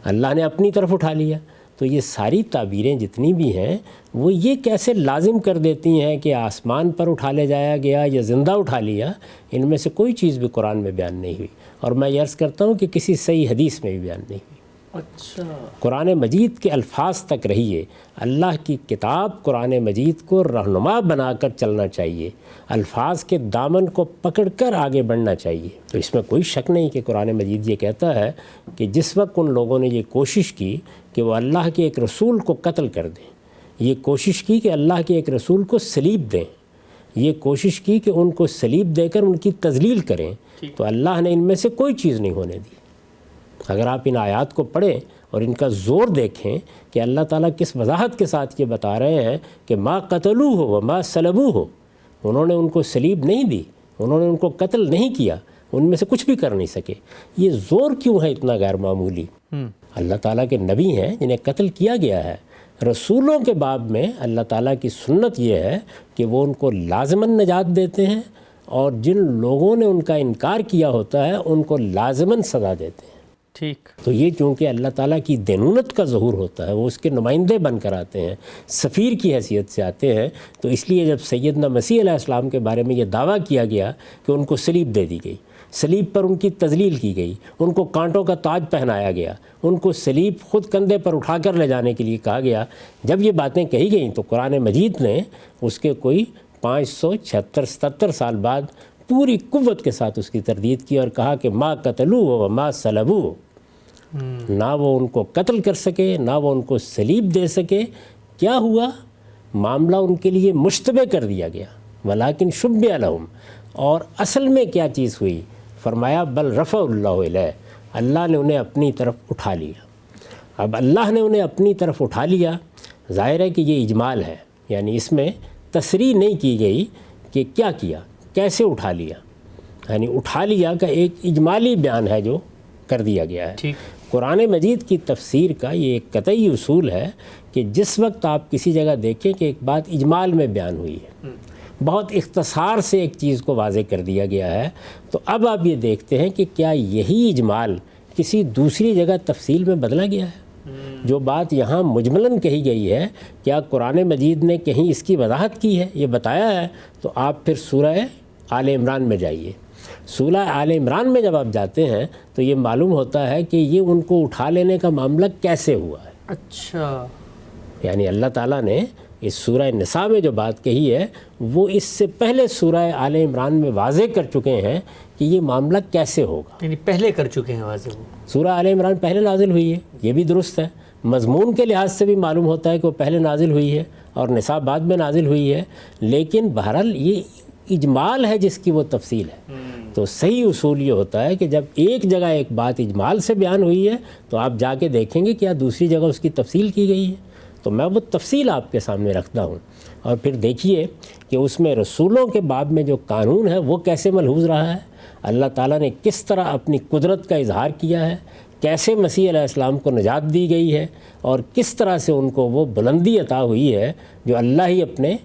A: اللہ نے اپنی طرف اٹھا لیا. تو یہ ساری تعبیریں جتنی بھی ہیں وہ یہ کیسے لازم کر دیتی ہیں کہ آسمان پر اٹھا لے جایا گیا یا زندہ اٹھا لیا، ان میں سے کوئی چیز بھی قرآن میں بیان نہیں ہوئی، اور میں یہ عرض کرتا ہوں کہ کسی صحیح حدیث میں بھی بیان نہیں ہوئی.
B: اچھا،
A: قرآن مجید کے الفاظ تک رہیے. اللہ کی کتاب قرآن مجید کو رہنما بنا کر چلنا چاہیے، الفاظ کے دامن کو پکڑ کر آگے بڑھنا چاہیے. تو اس میں کوئی شک نہیں کہ قرآن مجید یہ کہتا ہے کہ جس وقت ان لوگوں نے یہ کوشش کی کہ وہ اللہ کے ایک رسول کو قتل کر دیں، یہ کوشش کی کہ اللہ کے ایک رسول کو صلیب دیں، یہ کوشش کی کہ ان کو صلیب دے کر ان کی تذلیل کریں، تو اللہ نے ان میں سے کوئی چیز نہیں ہونے دی. اگر آپ ان آیات کو پڑھیں اور ان کا زور دیکھیں کہ اللہ تعالیٰ کس وضاحت کے ساتھ یہ بتا رہے ہیں کہ ما قتلوہ وما صلبوہ، انہوں نے ان کو صلیب نہیں دی، انہوں نے ان کو قتل نہیں کیا، ان میں سے کچھ بھی کر نہیں سکے. یہ زور کیوں ہے اتنا غیر معمولی؟ اللہ تعالیٰ کے نبی ہیں جنہیں قتل کیا گیا ہے. رسولوں کے باب میں اللہ تعالیٰ کی سنت یہ ہے کہ وہ ان کو لازماً نجات دیتے ہیں، اور جن لوگوں نے ان کا انکار کیا ہوتا ہے ان کو لازماً سزا دیتے ہیں.
B: ٹھیک.
A: تو یہ چونکہ اللہ تعالیٰ کی دینونت کا ظہور ہوتا ہے، وہ اس کے نمائندے بن کر آتے ہیں، سفیر کی حیثیت سے آتے ہیں، تو اس لیے جب سیدنا مسیح علیہ السلام کے بارے میں یہ دعویٰ کیا گیا کہ ان کو صلیب دے دی گئی، صلیب پر ان کی تذلیل کی گئی، ان کو کانٹوں کا تاج پہنایا گیا، ان کو صلیب خود کندھے پر اٹھا کر لے جانے کے لیے کہا گیا، جب یہ باتیں کہی گئیں تو قرآن مجید نے اس کے کوئی 576-77 سال بعد پوری قوت کے ساتھ اس کی تردید کی اور کہا کہ ما قتلوہ وما صلبوہ، نہ وہ ان کو قتل کر سکے نہ وہ ان کو صلیب دے سکے. کیا ہوا؟ معاملہ ان کے لیے مشتبہ کر دیا گیا، ولیکن شبہ لہم، اور اصل میں کیا چیز ہوئی؟ فرمایا بل رفع اللہ الیہ، اللہ نے انہیں اپنی طرف اٹھا لیا. اب اللہ نے انہیں اپنی طرف اٹھا لیا، ظاہر ہے کہ یہ اجمال ہے، یعنی اس میں تصریح نہیں کی گئی کہ کیا کیا، کیسے اٹھا لیا، یعنی اٹھا لیا کا ایک اجمالی بیان ہے جو کر دیا گیا ہے.
B: ٹھیک.
A: قرآن مجید کی تفسیر کا یہ ایک قطعی اصول ہے کہ جس وقت آپ کسی جگہ دیکھیں کہ ایک بات اجمال میں بیان ہوئی ہے، بہت اختصار سے ایک چیز کو واضح کر دیا گیا ہے، تو اب آپ یہ دیکھتے ہیں کہ کیا یہی اجمال کسی دوسری جگہ تفصیل میں بدلا گیا ہے؟ جو بات یہاں مجملاً کہی گئی ہے، کیا قرآن مجید نے کہیں اس کی وضاحت کی ہے، یہ بتایا ہے؟ تو آپ پھر سورہ آل عمران میں جائیے. سورہ آل عمران میں جب آپ جاتے ہیں تو یہ معلوم ہوتا ہے کہ یہ ان کو اٹھا لینے کا معاملہ کیسے ہوا ہے.
B: اچھا،
A: یعنی اللہ تعالیٰ نے اس سورہ نساء میں جو بات کہی ہے وہ اس سے پہلے سورہ آل عمران میں واضح کر چکے ہیں کہ یہ معاملہ کیسے ہوگا.
B: یعنی پہلے کر چکے ہیں واضح. وہ
A: سورہ آل عمران پہلے نازل ہوئی ہے، یہ بھی درست ہے، مضمون کے لحاظ سے بھی معلوم ہوتا ہے کہ وہ پہلے نازل ہوئی ہے اور نساء بعد میں نازل ہوئی ہے، لیکن بہرحال یہ اجمال ہے جس کی وہ تفصیل ہے. تو صحیح اصول یہ ہوتا ہے کہ جب ایک جگہ ایک بات اجمال سے بیان ہوئی ہے تو آپ جا کے دیکھیں گے کیا دوسری جگہ اس کی تفصیل کی گئی ہے. تو میں وہ تفصیل آپ کے سامنے رکھتا ہوں، اور پھر دیکھیے کہ اس میں رسولوں کے باب میں جو قانون ہے وہ کیسے ملحوظ رہا ہے، اللہ تعالیٰ نے کس طرح اپنی قدرت کا اظہار کیا ہے، کیسے مسیح علیہ السلام کو نجات دی گئی ہے، اور کس طرح سے ان کو وہ بلندی عطا ہوئی ہے جو اللہ ہی اپنے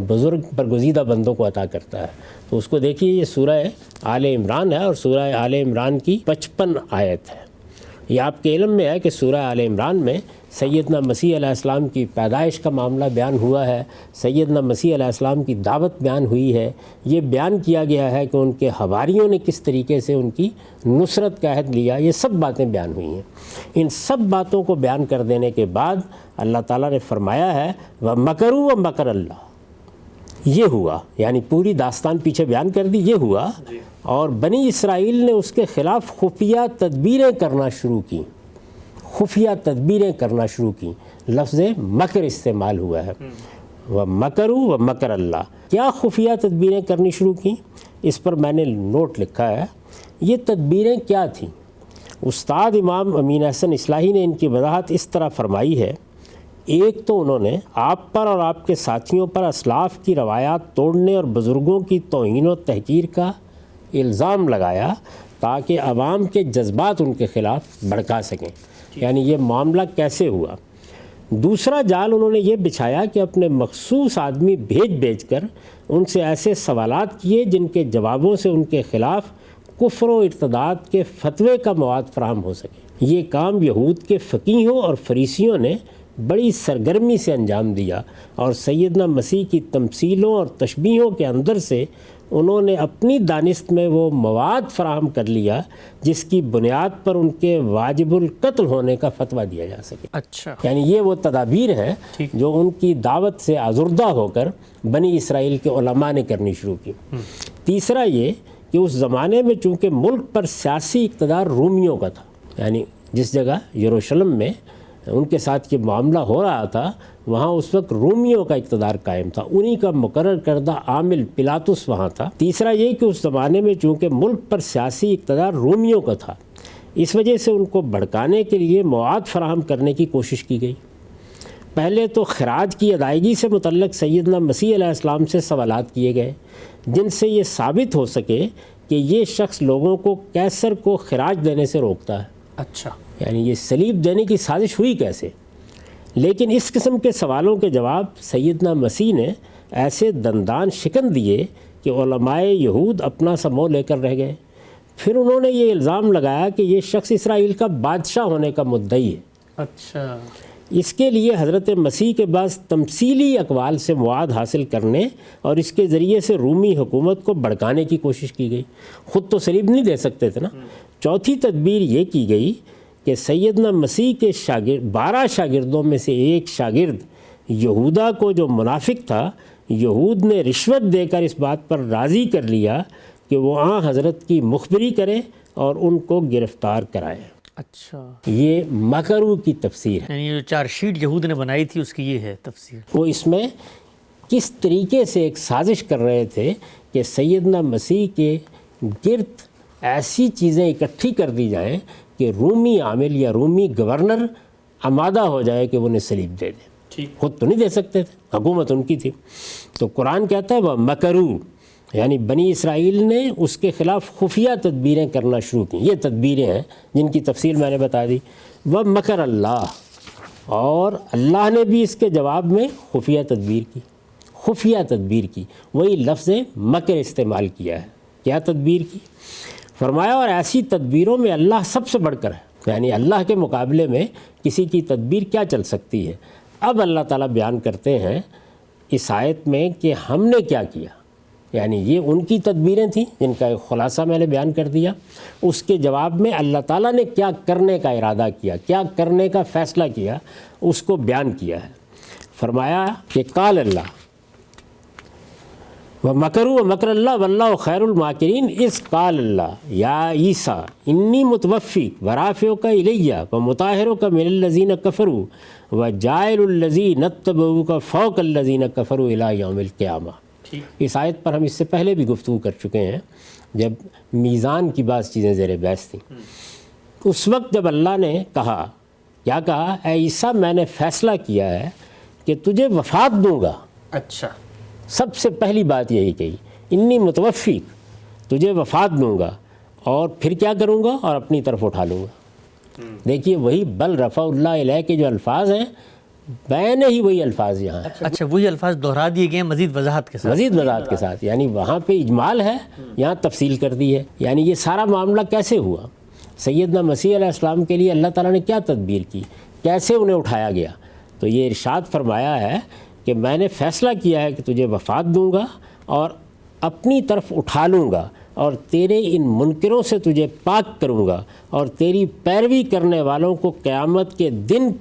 A: بزرگ برگزیدہ بندوں کو عطا کرتا ہے. تو اس کو دیکھیے، یہ سورہ آل عمران ہے اور سورہ آل عمران کی 55 آیت ہے. یہ آپ کے علم میں ہے کہ سورہ آل عمران میں سیدنا مسیح علیہ السلام کی پیدائش کا معاملہ بیان ہوا ہے، سیدنا مسیح علیہ السلام کی دعوت بیان ہوئی ہے، یہ بیان کیا گیا ہے کہ ان کے حواریوں نے کس طریقے سے ان کی نصرت کا عہد لیا، یہ سب باتیں بیان ہوئی ہیں. ان سب باتوں کو بیان کر دینے کے بعد اللہ تعالیٰ نے فرمایا ہے وَمَكَرُوا وَمَكَرَ اللَّهُ، یہ ہوا، یعنی پوری داستان پیچھے بیان کر دی، یہ ہوا، اور بنی اسرائیل نے اس کے خلاف خفیہ تدبیریں کرنا شروع کی، خفیہ تدبیریں کرنا شروع کی، لفظ مکر استعمال ہوا ہے، وَمَكَرُوا وَمَكَرَ اللَّهُ۔ کیا خفیہ تدبیریں کرنی شروع کی؟ اس پر میں نے نوٹ لکھا ہے، یہ تدبیریں کیا تھیں؟ استاد امام امین احسن اصلاحی نے ان کی وضاحت اس طرح فرمائی ہے، ایک تو انہوں نے آپ پر اور آپ کے ساتھیوں پر اسلاف کی روایات توڑنے اور بزرگوں کی توہین و تحقیر کا الزام لگایا تاکہ عوام کے جذبات ان کے خلاف بھڑکا سکیں، یعنی یہ معاملہ کیسے ہوا۔ دوسرا جال انہوں نے یہ بچھایا کہ اپنے مخصوص آدمی بھیج کر ان سے ایسے سوالات کیے جن کے جوابوں سے ان کے خلاف کفر و ارتداد کے فتوے کا مواد فراہم ہو سکے۔ یہ کام یہود کے فقیہوں اور فریسیوں نے بڑی سرگرمی سے انجام دیا، اور سیدنا مسیح کی تمثیلوں اور تشبیہوں کے اندر سے انہوں نے اپنی دانست میں وہ مواد فراہم کر لیا جس کی بنیاد پر ان کے واجب القتل ہونے کا فتویٰ دیا جا سکے۔
B: اچھا،
A: یعنی یہ وہ تدابیر ہیں جو ان کی دعوت سے آزردہ ہو کر بنی اسرائیل کے علماء نے کرنی شروع کی۔ تیسرا یہ کہ اس زمانے میں چونکہ ملک پر سیاسی اقتدار رومیوں کا تھا، یعنی جس جگہ یروشلم میں ان کے ساتھ یہ معاملہ ہو رہا تھا وہاں اس وقت رومیوں کا اقتدار قائم تھا، انہی کا مقرر کردہ عامل پلاطس وہاں تھا۔ تیسرا یہ کہ اس زمانے میں چونکہ ملک پر سیاسی اقتدار رومیوں کا تھا، اس وجہ سے ان کو بھڑکانے کے لیے مواد فراہم کرنے کی کوشش کی گئی۔ پہلے تو خراج کی ادائیگی سے متعلق سیدنا مسیح علیہ السلام سے سوالات کیے گئے جن سے یہ ثابت ہو سکے کہ یہ شخص لوگوں کو کیسر کو خراج دینے سے روکتا ہے۔
B: اچھا،
A: یعنی یہ صلیب دینے کی سازش ہوئی کیسے؟ لیکن اس قسم کے سوالوں کے جواب سیدنا مسیح نے ایسے دندان شکن دیے کہ علماء یہود اپنا سا منہ لے کر رہ گئے۔ پھر انہوں نے یہ الزام لگایا کہ یہ شخص اسرائیل کا بادشاہ ہونے کا مدعی ہے۔
B: اچھا،
A: اس کے لیے حضرت مسیح کے بعض تمثیلی اقوال سے مواد حاصل کرنے اور اس کے ذریعے سے رومی حکومت کو بھڑکانے کی کوشش کی گئی۔ خود تو صلیب نہیں دے سکتے تھے نا۔ چوتھی تدبیر یہ کی گئی کہ سیدنا مسیح کے 12 شاگردوں میں سے ایک شاگرد یہودا کو جو منافق تھا، یہود نے رشوت دے کر اس بات پر راضی کر لیا کہ وہ حضرت کی مخبری کرے اور ان کو گرفتار کرائے۔
B: اچھا،
A: یہ مکرو کی تفسیر ہے،
B: یعنی جو چار شیٹ یہود نے بنائی تھی اس کی یہ ہے تفسیر۔
A: وہ اس میں کس طریقے سے ایک سازش کر رہے تھے کہ سیدنا مسیح کے گرد ایسی چیزیں اکٹھی کر دی جائیں کہ رومی عامل یا رومی گورنر آمادہ ہو جائے کہ وہ انہیں صلیب دے دے۔ خود تو نہیں دے سکتے تھے، حکومت ان کی تھی۔ تو قرآن کہتا ہے وہ مکرو، یعنی بنی اسرائیل نے اس کے خلاف خفیہ تدبیریں کرنا شروع کی۔ یہ تدبیریں ہیں جن کی تفصیل میں نے بتا دی۔ وہ مکر اللہ، اور اللہ نے بھی اس کے جواب میں خفیہ تدبیر کی، خفیہ تدبیر کی، وہی لفظ مکر استعمال کیا ہے۔ کیا تدبیر کی؟ فرمایا اور ایسی تدبیروں میں اللہ سب سے بڑھ کر ہے، یعنی اللہ کے مقابلے میں کسی کی تدبیر کیا چل سکتی ہے۔ اب اللہ تعالیٰ بیان کرتے ہیں اس آیت میں کہ ہم نے کیا کیا، یعنی یہ ان کی تدبیریں تھیں جن کا ایک خلاصہ میں نے بیان کر دیا، اس کے جواب میں اللہ تعالیٰ نے کیا کرنے کا ارادہ کیا، کیا کرنے کا فیصلہ کیا، اس کو بیان کیا ہے۔ فرمایا کہ قال اللہ وَمَكَرُوا وَمَكَرَ اللَّهُ وَاللَّهُ خَيْرُ الْمَاكِرِينَ اذ قال اللہ یا عیسیٰ انی متوفیک ورافعک الی ومطہرک من الذین کفروا وجاعل الذین اتبعوک فوق الذین کفروا الی یوم القیامہ۔ اس آیت پر ہم اس سے پہلے بھی گفتگو کر چکے ہیں جب میزان کی بعض چیزیں زیر بحث تھیں۔ اس وقت جب اللہ نے کہا، کیا کہا؟ اے عیسیٰ میں نے فیصلہ کیا ہے کہ تجھے وفات دوں گا۔
B: اچھا،
A: سب سے پہلی بات یہی کہی، انی متوفیک، تجھے وفات دوں گا اور پھر کیا کروں گا؟ اور اپنی طرف اٹھا لوں گا۔ دیکھیے وہی بل رفع اللہ علیہ کے جو الفاظ ہیں، بین ہی وہی الفاظ یہاں ہیں،
B: اچھا وہی الفاظ دہرا دیے گئے ہیں مزید وضاحت کے ساتھ،
A: مزید وضاحت کے ساتھ، یعنی وہاں پہ اجمال ہے، یہاں تفصیل کر دی ہے۔ یعنی یہ سارا معاملہ کیسے ہوا؟ سیدنا مسیح علیہ السلام کے لیے اللہ تعالیٰ نے کیا تدبیر کی، کیسے انہیں اٹھایا گیا؟ تو یہ ارشاد فرمایا ہے کہ میں نے فیصلہ کیا ہے کہ تجھے وفات دوں گا اور اپنی طرف اٹھا لوں گا اور تیرے ان منکروں سے تجھے پاک کروں گا اور تیری پیروی کرنے والوں کو قیامت کے دن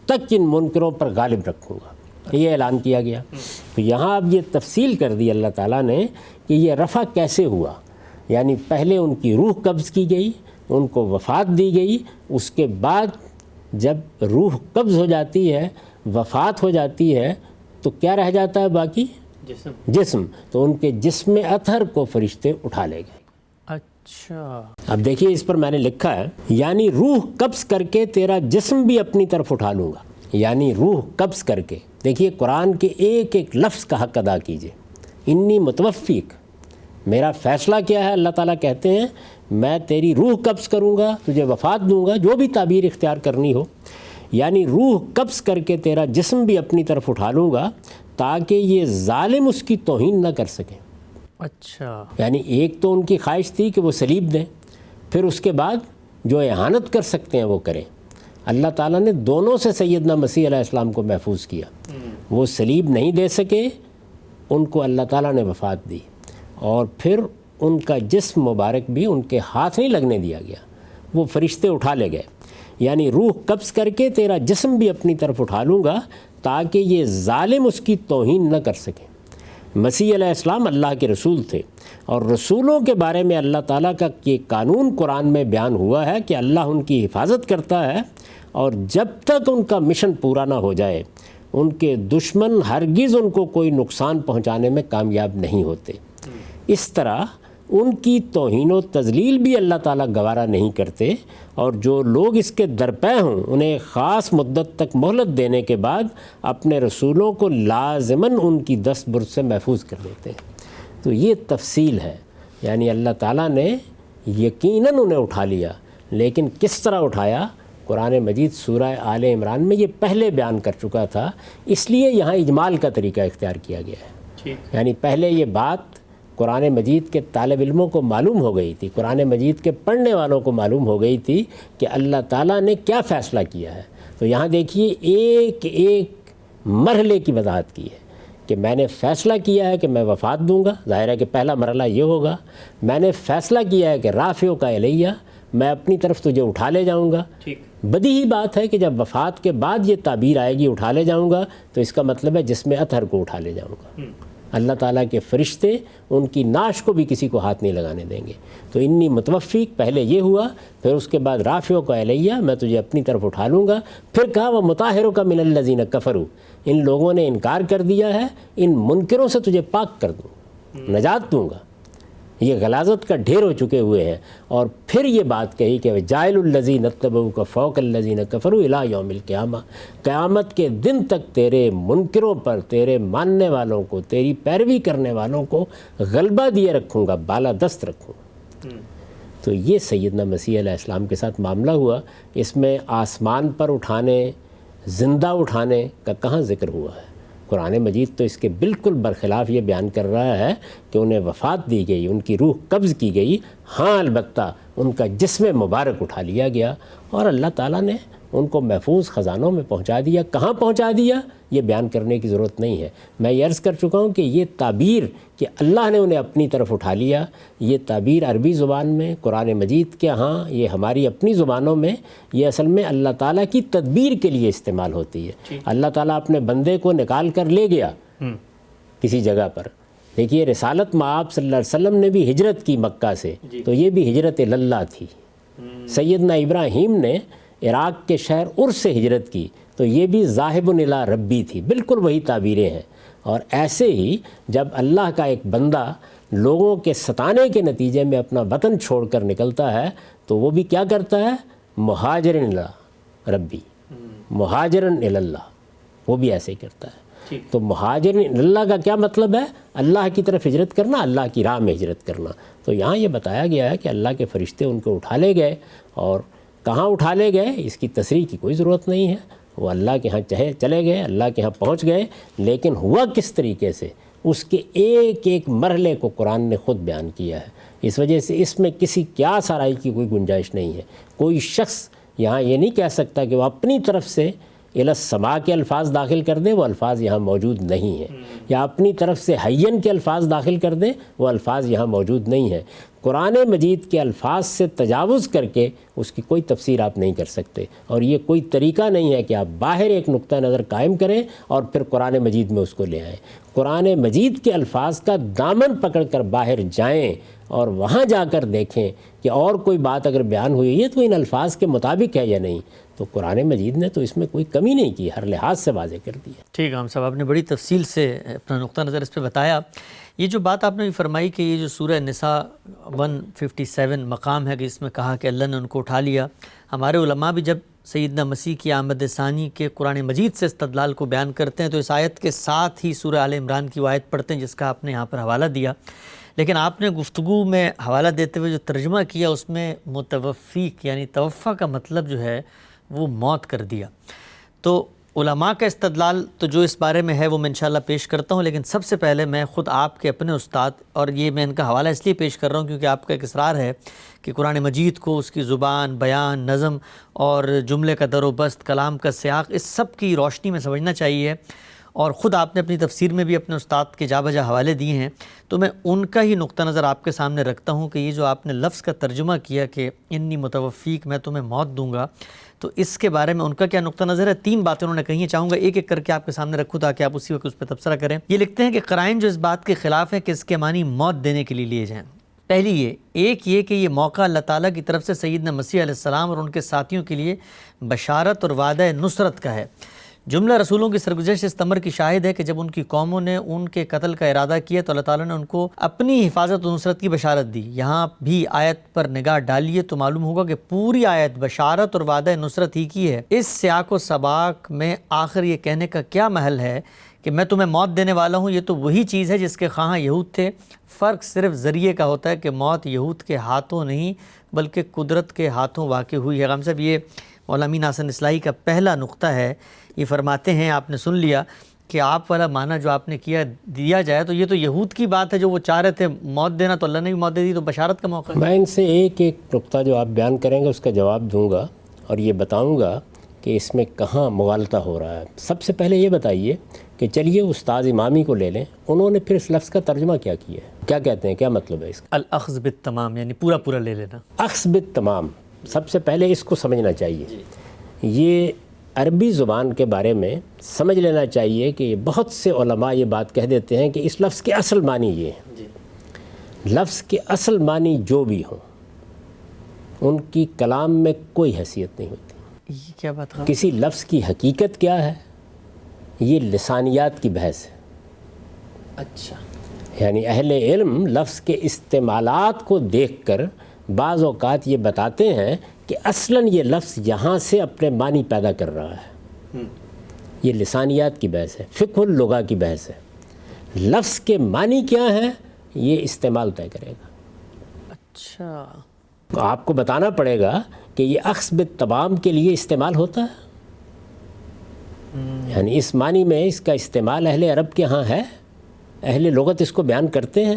A: تک ان منکروں پر غالب رکھوں گا۔ یہ اعلان کیا گیا۔ تو یہاں اب یہ تفصیل کر دی اللہ تعالیٰ نے کہ یہ رفع کیسے ہوا، یعنی پہلے ان کی روح قبض کی گئی، ان کو وفات دی گئی، اس کے بعد جب روح قبض ہو جاتی ہے، وفات ہو جاتی ہے، تو کیا رہ جاتا ہے باقی؟ جسم۔ تو ان کے جسم اطہر کو فرشتے اٹھا لے گئے۔
B: اچھا،
A: اب دیکھیے اس پر میں نے لکھا ہے، یعنی روح قبض کر کے تیرا جسم بھی اپنی طرف اٹھا لوں گا، یعنی روح قبض کر کے۔ دیکھیے قرآن کے ایک ایک لفظ کا حق ادا کیجئے۔ انی متوفیک، میرا فیصلہ کیا ہے؟ اللہ تعالیٰ کہتے ہیں میں تیری روح قبض کروں گا، تجھے وفات دوں گا، جو بھی تعبیر اختیار کرنی ہو، یعنی روح قبض کر کے تیرا جسم بھی اپنی طرف اٹھا لوں گا تاکہ یہ ظالم اس کی توہین نہ کر سکیں۔
B: اچھا،
A: یعنی ایک تو ان کی خواہش تھی کہ وہ صلیب دیں، پھر اس کے بعد جو اہانت کر سکتے ہیں وہ کریں۔ اللہ تعالیٰ نے دونوں سے سیدنا مسیح علیہ السلام کو محفوظ کیا۔ وہ صلیب نہیں دے سکے، ان کو اللہ تعالیٰ نے وفات دی، اور پھر ان کا جسم مبارک بھی ان کے ہاتھ نہیں لگنے دیا گیا، وہ فرشتے اٹھا لے گئے۔ یعنی روح قبض کر کے تیرا جسم بھی اپنی طرف اٹھا لوں گا تاکہ یہ ظالم اس کی توہین نہ کر سکیں۔ مسیح علیہ السلام اللہ کے رسول تھے، اور رسولوں کے بارے میں اللہ تعالیٰ کا یہ قانون قرآن میں بیان ہوا ہے کہ اللہ ان کی حفاظت کرتا ہے، اور جب تک ان کا مشن پورا نہ ہو جائے ان کے دشمن ہرگز ان کو کوئی نقصان پہنچانے میں کامیاب نہیں ہوتے۔ اس طرح ان کی توہین و تذلیل بھی اللہ تعالیٰ گوارا نہیں کرتے، اور جو لوگ اس کے درپے ہوں انہیں خاص مدت تک مہلت دینے کے بعد اپنے رسولوں کو لازماً ان کی دست برد سے محفوظ کر دیتے ہیں۔ تو یہ تفصیل ہے، یعنی اللہ تعالیٰ نے یقیناً انہیں اٹھا لیا، لیکن کس طرح اٹھایا؟ قرآن مجید سورہ آل عمران میں یہ پہلے بیان کر چکا تھا، اس لیے یہاں اجمال کا طریقہ اختیار کیا گیا ہے۔ یعنی پہلے یہ بات قرآن مجید کے طالب علموں کو معلوم ہو گئی تھی، قرآن مجید کے پڑھنے والوں کو معلوم ہو گئی تھی کہ اللہ تعالیٰ نے کیا فیصلہ کیا ہے۔ تو یہاں دیکھیے ایک ایک مرحلے کی وضاحت کی ہے کہ میں نے فیصلہ کیا ہے کہ میں وفات دوں گا، ظاہر ہے کہ پہلا مرحلہ یہ ہوگا۔ میں نے فیصلہ کیا ہے کہ رافعو کا الیہ، میں اپنی طرف تجھے اٹھا لے جاؤں گا۔ بدیہی بات ہے کہ جب وفات کے بعد یہ تعبیر آئے گی اٹھا لے جاؤں گا، تو اس کا مطلب ہے جسم اطہر کو اٹھا لے جاؤں گا۔ اللہ تعالیٰ کے فرشتے ان کی ناش کو بھی کسی کو ہاتھ نہیں لگانے دیں گے۔ تو انی متوفیک پہلے یہ ہوا، پھر اس کے بعد رافعو کا الیہ، میں تجھے اپنی طرف اٹھا لوں گا۔ پھر کہا وہ مطہرک من الذین کفروا، ان لوگوں نے انکار کر دیا ہے، ان منکروں سے تجھے پاک کر دوں، نجات دوں گا۔ یہ غلاظت کا ڈھیر ہو چکے ہوئے ہیں، اور پھر یہ بات کہی کہ جاعل الذین اتبعوک فوق الذین کفروا الی یوم القیامہ، قیامت کے دن تک تیرے منکروں پر، تیرے ماننے والوں کو، تیری پیروی کرنے والوں کو غلبہ دیے رکھوں گا، بالا دست رکھوں گا۔ تو یہ سیدنا مسیح علیہ السلام کے ساتھ معاملہ ہوا۔ اس میں آسمان پر اٹھانے، زندہ اٹھانے کا کہاں ذکر ہوا ہے؟ قرآن مجید تو اس کے بالکل برخلاف یہ بیان کر رہا ہے کہ انہیں وفات دی گئی، ان کی روح قبض کی گئی، ہاں البتہ ان کا جسم مبارک اٹھا لیا گیا، اور اللہ تعالیٰ نے ان کو محفوظ خزانوں میں پہنچا دیا۔ کہاں پہنچا دیا یہ بیان کرنے کی ضرورت نہیں ہے۔ میں یہ عرض کر چکا ہوں کہ یہ تعبیر کہ اللہ نے انہیں اپنی طرف اٹھا لیا، یہ تعبیر عربی زبان میں، قرآن مجید کے ہاں، یہ ہماری اپنی زبانوں میں، یہ اصل میں اللہ تعالیٰ کی تدبیر کے لیے استعمال ہوتی ہے۔ اللہ تعالیٰ اپنے بندے کو نکال کر لے گیا کسی جگہ پر۔ دیکھیے رسالت مآب صلی اللہ علیہ وسلم نے بھی ہجرت کی مکہ سے، تو یہ بھی ہجرت اللہ تھی۔ سیدنا ابراہیم نے عراق کے شہر عرس سے ہجرت کی، تو یہ بھی ذاہب الی ربی تھی، بالکل وہی تعبیریں ہیں۔ اور ایسے ہی جب اللہ کا ایک بندہ لوگوں کے ستانے کے نتیجے میں اپنا وطن چھوڑ کر نکلتا ہے، تو وہ بھی کیا کرتا ہے؟ مہاجرن الی ربی، مہاجرن الی اللہ، وہ بھی ایسے ہی کرتا ہے۔ تو مہاجرن الی اللہ کا کیا مطلب ہے؟ اللہ کی طرف ہجرت کرنا، اللہ کی راہ میں ہجرت کرنا۔ تو یہاں یہ بتایا گیا ہے کہ اللہ کے فرشتے ان کو اٹھا لے گئے، اور کہاں اٹھا لے گئے اس کی تصریح کی کوئی ضرورت نہیں ہے، وہ اللہ کے ہاں چلے گئے، اللہ کے ہاں پہنچ گئے، لیکن ہوا کس طریقے سے اس کے ایک ایک مرحلے کو قرآن نے خود بیان کیا ہے۔ اس وجہ سے اس میں کسی قیاس آرائی کی کوئی گنجائش نہیں ہے۔ کوئی شخص یہاں یہ نہیں کہہ سکتا کہ وہ اپنی طرف سے السما کے الفاظ داخل کر دے وہ الفاظ یہاں موجود نہیں ہیں، یا اپنی طرف سے حین کے الفاظ داخل کر دے وہ الفاظ یہاں موجود نہیں ہیں۔ قرآن مجید کے الفاظ سے تجاوز کر کے اس کی کوئی تفسیر آپ نہیں کر سکتے، اور یہ کوئی طریقہ نہیں ہے کہ آپ باہر ایک نقطہ نظر قائم کریں اور پھر قرآن مجید میں اس کو لے آئیں۔ قرآن مجید کے الفاظ کا دامن پکڑ کر باہر جائیں اور وہاں جا کر دیکھیں کہ اور کوئی بات اگر بیان ہوئی ہے تو ان الفاظ کے مطابق ہے یا نہیں، تو قرآن مجید نے تو اس میں کوئی کمی نہیں کی، ہر لحاظ سے واضح کر دیا۔
B: ٹھیک ہے، ہم صاحب آپ نے بڑی تفصیل سے اپنا نقطہ نظر اس پہ بتایا۔ یہ جو بات آپ نے بھی فرمائی کہ یہ جو سورہ نساء 157 مقام ہے کہ اس میں کہا کہ اللہ نے ان کو اٹھا لیا، ہمارے علماء بھی جب سیدنا مسیح کی آمد ثانی کے قرآن مجید سے استدلال کو بیان کرتے ہیں تو اس آیت کے ساتھ ہی سورہ آل عمران کی وہ آیت پڑھتے ہیں جس کا آپ نے یہاں پر حوالہ دیا، لیکن آپ نے گفتگو میں حوالہ دیتے ہوئے جو ترجمہ کیا اس میں متوفیق یعنی توفع کا مطلب جو ہے وہ موت کر دیا۔ تو علماء کا استدلال تو جو اس بارے میں ہے وہ میں انشاءاللہ پیش کرتا ہوں، لیکن سب سے پہلے میں خود آپ کے اپنے استاد، اور یہ میں ان کا حوالہ اس لیے پیش کر رہا ہوں کیونکہ آپ کا ایک اصرار ہے کہ قرآن مجید کو اس کی زبان، بیان، نظم اور جملے کا در و بست، کلام کا سیاق، اس سب کی روشنی میں سمجھنا چاہیے، اور خود آپ نے اپنی تفسیر میں بھی اپنے استاد کے جا بجا حوالے دیے ہیں، تو میں ان کا ہی نقطہ نظر آپ کے سامنے رکھتا ہوں کہ یہ جو آپ نے لفظ کا ترجمہ کیا کہ انی متوفیق، میں تمہیں موت دوں گا، تو اس کے بارے میں ان کا کیا نقطہ نظر ہے؟ 3 باتیں انہوں نے کہی ہیں، چاہوں گا ایک ایک کر کے آپ کے سامنے رکھوں تاکہ آپ اسی وقت اس پہ تبصرہ کریں۔ یہ لکھتے ہیں کہ قرائن جو اس بات کے خلاف ہیں کہ اس کے معنی موت دینے کے لیے لیے جائیں۔ پہلی یہ کہ یہ موقع اللہ تعالیٰ کی طرف سے سیدنا مسیح علیہ السلام اور ان کے ساتھیوں کے لیے بشارت اور وعدہ نصرت کا ہے۔ جملہ رسولوں کی سرگزشت اس امر کی شاہد ہے کہ جب ان کی قوموں نے ان کے قتل کا ارادہ کیا تو اللہ تعالیٰ نے ان کو اپنی حفاظت و نصرت کی بشارت دی۔ یہاں بھی آیت پر نگاہ ڈالیے تو معلوم ہوگا کہ پوری آیت بشارت اور وعدہ نصرت ہی کی ہے۔ اس سیاق و سباق میں آخر یہ کہنے کا کیا محل ہے کہ میں تمہیں موت دینے والا ہوں؟ یہ تو وہی چیز ہے جس کے خواہاں یہود تھے، فرق صرف ذریعے کا ہوتا ہے کہ موت یہود کے ہاتھوں نہیں بلکہ قدرت کے ہاتھوں واقع ہوئی ہے۔ غم صاحب یہ مولانا امین حسن اصلاحی کا پہلا نقطہ ہے، یہ فرماتے ہیں، آپ نے سن لیا کہ آپ والا معنی جو آپ نے دیا جائے تو یہ تو یہود کی بات ہے جو وہ چاہ رہے تھے موت دینا، تو اللہ نے بھی موت دے دی، تو بشارت کا موقع ہے۔
A: میں ان سے ایک ایک نقطہ جو آپ بیان کریں گے اس کا جواب دوں گا اور یہ بتاؤں گا کہ اس میں کہاں مغالطہ ہو رہا ہے۔ سب سے پہلے یہ بتائیے کہ چلیے استاد امامی کو لے لیں، انہوں نے پھر اس لفظ کا ترجمہ کیا ہے؟ کیا کہتے ہیں، کیا مطلب ہے اس کا؟
B: الاخذ بالتمام، یعنی پورا لے لینا۔
A: اخذ بالتمام، سب سے پہلے اس کو سمجھنا چاہیے۔ یہ عربی زبان کے بارے میں سمجھ لینا چاہیے کہ یہ بہت سے علماء یہ بات کہہ دیتے ہیں کہ اس لفظ کے اصل معنی یہ ہے۔ لفظ کے اصل معنی جو بھی ہوں ان کی کلام میں کوئی حیثیت نہیں ہوتی۔
B: یہ کیا بات ہے؟
A: کسی لفظ کی حقیقت کیا ہے یہ لسانیات کی بحث ہے۔
B: اچھا،
A: یعنی اہل علم لفظ کے استعمالات کو دیکھ کر بعض اوقات یہ بتاتے ہیں کہ اصلاً یہ لفظ یہاں سے اپنے معنی پیدا کر رہا ہے۔ یہ لسانیات کی بحث ہے، فقہ اللغہ کی بحث ہے۔ لفظ کے معنی کیا ہے یہ استعمال طے کرے گا۔
B: اچھا،
A: تو آپ کو بتانا پڑے گا کہ یہ اخذ بالتمام کے لیے استعمال ہوتا ہے، یعنی اس معنی میں اس کا استعمال اہل عرب کے ہاں ہے، اہل لغت اس کو بیان کرتے ہیں،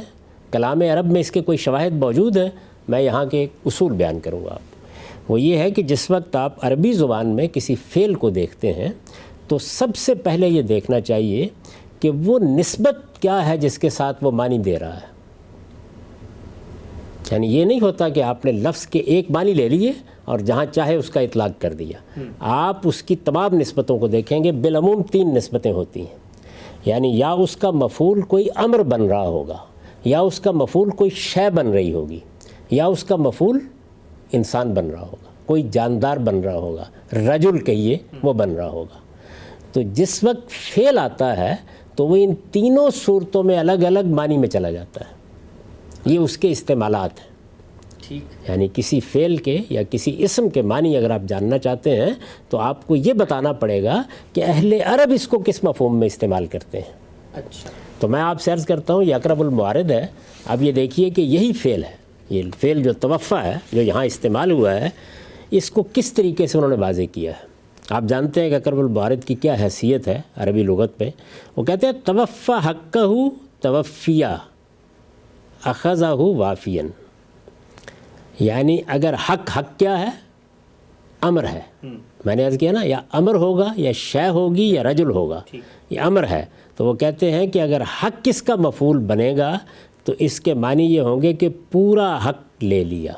A: کلام عرب میں اس کے کوئی شواہد موجود ہیں۔ میں یہاں کے ایک اصول بیان کروں گا آپ، وہ یہ ہے کہ جس وقت آپ عربی زبان میں کسی فعل کو دیکھتے ہیں تو سب سے پہلے یہ دیکھنا چاہیے کہ وہ نسبت کیا ہے جس کے ساتھ وہ معنی دے رہا ہے۔ یعنی یہ نہیں ہوتا کہ آپ نے لفظ کے ایک معنی لے لیے اور جہاں چاہے اس کا اطلاق کر دیا۔ آپ اس کی تمام نسبتوں کو دیکھیں گے، بالعموم 3 نسبتیں ہوتی ہیں، یعنی یا اس کا مفعول کوئی امر بن رہا ہوگا، یا اس کا مفعول کوئی شے بن رہی ہوگی، یا اس کا مفعول انسان بن رہا ہوگا، کوئی جاندار بن رہا ہوگا، رجل کہیے وہ بن رہا ہوگا۔ تو جس وقت فعل آتا ہے تو وہ ان تینوں صورتوں میں الگ الگ معنی میں چلا جاتا ہے۔ یہ اس کے استعمالات ہیں۔ ٹھیک، یعنی کسی فعل کے یا کسی اسم کے معنی اگر آپ جاننا چاہتے ہیں تو آپ کو یہ بتانا پڑے گا کہ اہل عرب اس کو کس مفہوم میں استعمال کرتے ہیں۔
B: اچھا،
A: تو میں آپ سے عرض کرتا ہوں یہ اقرب المعارض ہے۔ اب یہ دیکھیے کہ یہی فعل ہے، یہ فعل جو توفع ہے جو یہاں استعمال ہوا ہے، اس کو کس طریقے سے انہوں نے واضح کیا ہے۔ آپ جانتے ہیں کہ اقرب المعارض کی کیا حیثیت ہے عربی لغت میں؟ وہ کہتے ہیں توفع حقہ توفیہ اخذہ وافیاً، یعنی اگر حق کیا ہے امر ہے. میں نے عرض کیا نا یا امر ہوگا یا شے ہوگی یا رجل ہوگا, یہ امر ہے. تو وہ کہتے ہیں کہ اگر حق کس کا مفعول بنے گا تو اس کے معنی یہ ہوں گے کہ پورا حق لے لیا.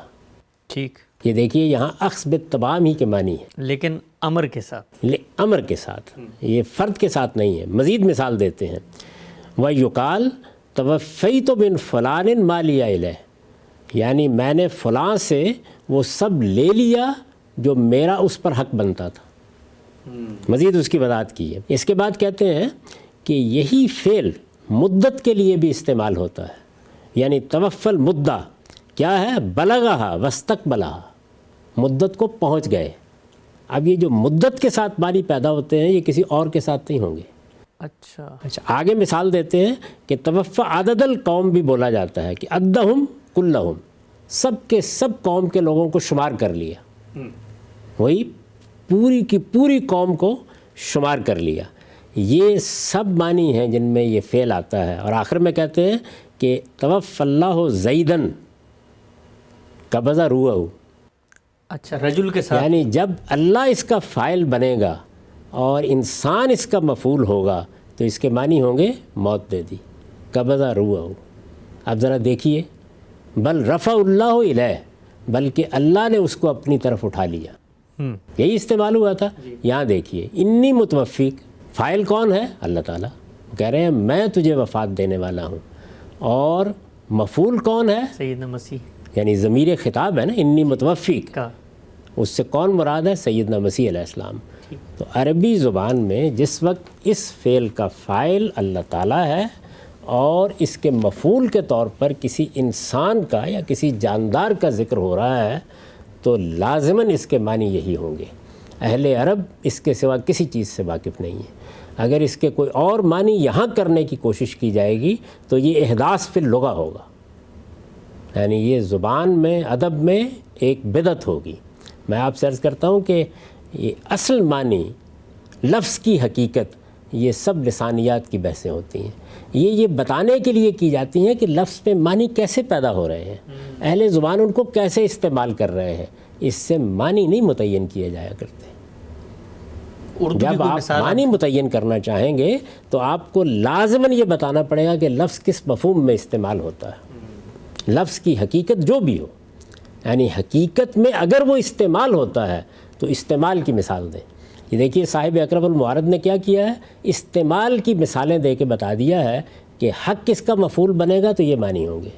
B: ٹھیک.
A: یہ دیکھیے یہاں اخذ بالتمام ہی کے معنی ہے,
B: لیکن امر کے ساتھ.
A: امر کے ساتھ, یہ فرد کے ساتھ نہیں ہے. مزید مثال دیتے ہیں, وَيُقَالُ تَوَفَّيْتُ مِنْ فُلَانٍ مَا لِيَ إِلَيْهِ, یعنی میں نے فلاں سے وہ سب لے لیا جو میرا اس پر حق بنتا تھا. مزید اس کی وضاحت کی ہے. اس کے بعد کہتے ہیں کہ یہی فعل مدت کے لیے بھی استعمال ہوتا ہے. یعنی توفل مدہ کیا ہے, بلغہا واستقبلہا, مدت کو پہنچ گئے. اب یہ جو مدت کے ساتھ معنی پیدا ہوتے ہیں یہ کسی اور کے ساتھ نہیں ہوں گے.
B: اچھا,
A: آگے مثال دیتے ہیں کہ توفع عدد القوم بھی بولا جاتا ہے کہ عدہم کلہم, سب کے سب قوم کے لوگوں کو شمار کر لیا. وہی پوری کی پوری قوم کو شمار کر لیا. یہ سب معنی ہیں جن میں یہ فعل آتا ہے. اور آخر میں کہتے ہیں کہ توفى اللہ زیدن قبض روحہ.
B: اچھا, رجل کے ساتھ,
A: یعنی جب اللہ اس کا فاعل بنے گا اور انسان اس کا مفعول ہوگا تو اس کے معنی ہوں گے موت دے دی, قبض روحہ. اب ذرا دیکھیے, بل رفع اللہ الیہ, بلکہ اللہ نے اس کو اپنی طرف اٹھا لیا. یہی استعمال ہوا تھا. یہاں دیکھیے, انی متوفیق, فاعل کون ہے؟ اللہ تعالیٰ. کہہ رہے ہیں میں تجھے وفات دینے والا ہوں. اور مفعول کون ہے؟
B: سیدنا مسیح.
A: یعنی ضمیر خطاب ہے نا, انی متوفیق
B: کا,
A: اس سے کون مراد ہے؟ سیدنا مسیح علیہ السلام. تو عربی زبان میں جس وقت اس فعل کا فاعل اللہ تعالیٰ ہے اور اس کے مفعول کے طور پر کسی انسان کا یا کسی جاندار کا ذکر ہو رہا ہے تو لازماً اس کے معنی یہی ہوں گے. اہل عرب اس کے سوا کسی چیز سے واقف نہیں ہے. اگر اس کے کوئی اور معنی یہاں کرنے کی کوشش کی جائے گی تو یہ احداث فی اللغہ ہوگا, یعنی یہ زبان میں ادب میں ایک بدعت ہوگی. میں آپ سے عرض کرتا ہوں کہ یہ اصل معنی, لفظ کی حقیقت, یہ سب لسانیات کی بحثیں ہوتی ہیں. یہ بتانے کے لیے کی جاتی ہیں کہ لفظ پہ معنی کیسے پیدا ہو رہے ہیں, اہل زبان ان کو کیسے استعمال کر رہے ہیں. اس سے معنی نہیں متعین کیے جایا کرتے. جب آپ معنی متعین کرنا چاہیں گے تو آپ کو لازماً یہ بتانا پڑے گا کہ لفظ کس مفہوم میں استعمال ہوتا ہے. لفظ کی حقیقت جو بھی ہو, یعنی حقیقت میں اگر وہ استعمال ہوتا ہے تو استعمال کی مثال دیں. یہ دیکھیے صاحب اقرب المعارض نے کیا کیا ہے, استعمال کی مثالیں دے کے بتا دیا ہے کہ حق کس کا مفعول بنے گا تو یہ معنی ہوں گے,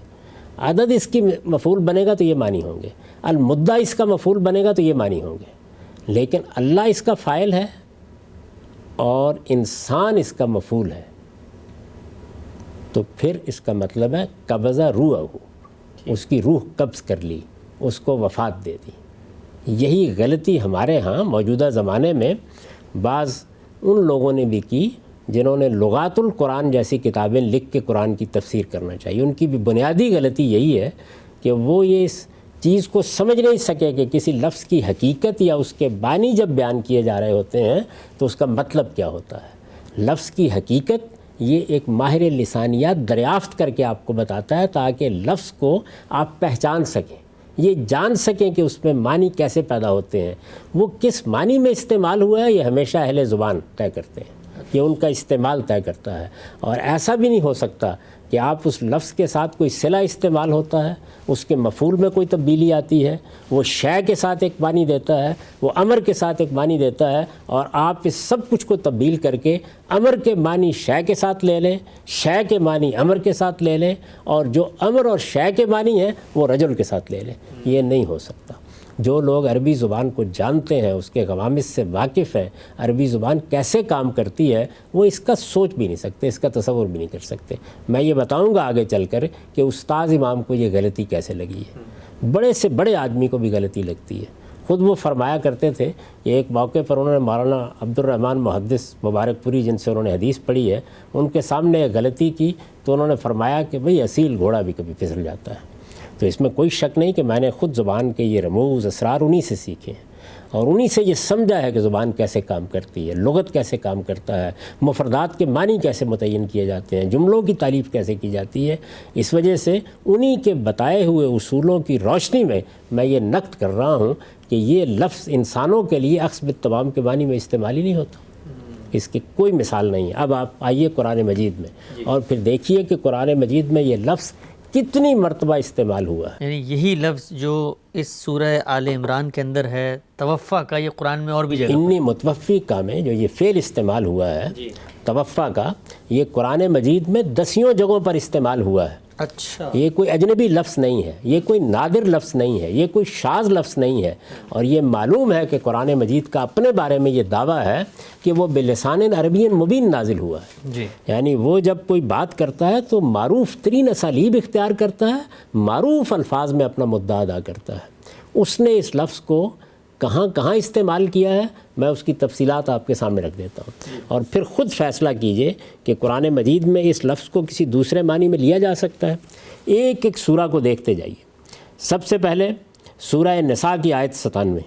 A: عدد اس کی مفعول بنے گا تو یہ معنی ہوں گے, المدہ اس کا مفعول بنے گا تو یہ معنی ہوں گے. لیکن اللہ اس کا فاعل ہے اور انسان اس کا مفعول ہے تو پھر اس کا مطلب ہے قبضہ روحہ, اس کی روح قبض کر لی, اس کو وفات دے دی. یہی غلطی ہمارے ہاں موجودہ زمانے میں بعض ان لوگوں نے بھی کی جنہوں نے لغات القرآن جیسی کتابیں لکھ کے قرآن کی تفسیر کرنا چاہیے. ان کی بھی بنیادی غلطی یہی ہے کہ وہ یہ اس چیز کو سمجھ نہیں سکے کہ کسی لفظ کی حقیقت یا اس کے معنی جب بیان کیے جا رہے ہوتے ہیں تو اس کا مطلب کیا ہوتا ہے. لفظ کی حقیقت یہ ایک ماہر لسانیات دریافت کر کے آپ کو بتاتا ہے تاکہ لفظ کو آپ پہچان سکیں, یہ جان سکیں کہ اس میں معنی کیسے پیدا ہوتے ہیں. وہ کس معنی میں استعمال ہوا ہے یہ ہمیشہ اہل زبان طے کرتے ہیں, یہ ان کا استعمال طے کرتا ہے. اور ایسا بھی نہیں ہو سکتا کہ آپ اس لفظ کے ساتھ کوئی صلہ استعمال ہوتا ہے, اس کے مفعول میں کوئی تبدیلی آتی ہے, وہ شے کے ساتھ ایک معنی دیتا ہے, وہ امر کے ساتھ ایک معنی دیتا ہے, اور آپ اس سب کچھ کو تبدیل کر کے امر کے معنی شے کے ساتھ لے لیں, شے کے معنی امر کے ساتھ لے لیں, اور جو امر اور شے کے معنی ہیں وہ رجل کے ساتھ لے لیں. یہ نہیں ہو سکتا. جو لوگ عربی زبان کو جانتے ہیں, اس کے غوامض سے واقف ہیں, عربی زبان کیسے کام کرتی ہے, وہ اس کا سوچ بھی نہیں سکتے, اس کا تصور بھی نہیں کر سکتے. میں یہ بتاؤں گا آگے چل کر کہ استاذ امام کو یہ غلطی کیسے لگی ہے. بڑے سے بڑے آدمی کو بھی غلطی لگتی ہے. خود وہ فرمایا کرتے تھے کہ ایک موقع پر انہوں نے مولانا عبد الرحمن محدث مبارک پوری جن سے انہوں نے حدیث پڑھی ہے, ان کے سامنے ایک غلطی کی تو انہوں نے فرمایا کہ بھئی اصیل گھوڑا بھی کبھی پھسل جاتا ہے. تو اس میں کوئی شک نہیں کہ میں نے خود زبان کے یہ رموز اسرار انہی سے سیکھے ہیں اور انہی سے یہ سمجھا ہے کہ زبان کیسے کام کرتی ہے, لغت کیسے کام کرتا ہے, مفردات کے معنی کیسے متعین کیے جاتے ہیں, جملوں کی تعریف کیسے کی جاتی ہے. اس وجہ سے انہی کے بتائے ہوئے اصولوں کی روشنی میں یہ نقد کر رہا ہوں کہ یہ لفظ انسانوں کے لیے اخذ بالتمام کے معنی میں استعمال ہی نہیں ہوتا، اس کی کوئی مثال نہیں ہے۔ اب آپ آئیے قرآن مجید میں اور پھر دیکھیے کہ قرآن مجید میں یہ لفظ کتنی مرتبہ استعمال ہوا ہے۔
B: یعنی یہی لفظ جو اس سورہ آل عمران کے اندر ہے توفع کا، یہ قرآن میں اور بھی جگہ
A: انی متوفی کا میں جو یہ فعل استعمال ہوا ہے توفع کا، یہ قرآن مجید میں 10 جگہوں پر استعمال ہوا ہے۔
B: اچھا،
A: یہ کوئی اجنبی لفظ نہیں ہے، یہ کوئی نادر لفظ نہیں ہے، یہ کوئی شاذ لفظ نہیں ہے، اور یہ معلوم ہے کہ قرآن مجید کا اپنے بارے میں یہ دعویٰ ہے کہ وہ بلسان عربی مبین نازل ہوا ہے۔
B: جی،
A: یعنی وہ جب کوئی بات کرتا ہے تو معروف ترین اسالیب اختیار کرتا ہے، معروف الفاظ میں اپنا مدعا ادا کرتا ہے۔ اس نے اس لفظ کو کہاں کہاں استعمال کیا ہے، میں اس کی تفصیلات آپ کے سامنے رکھ دیتا ہوں، اور پھر خود فیصلہ کیجئے کہ قرآن مجید میں اس لفظ کو کسی دوسرے معنی میں لیا جا سکتا ہے۔ ایک ایک سورہ کو دیکھتے جائیے۔ سب سے پہلے سورہ نساء کی آیت 97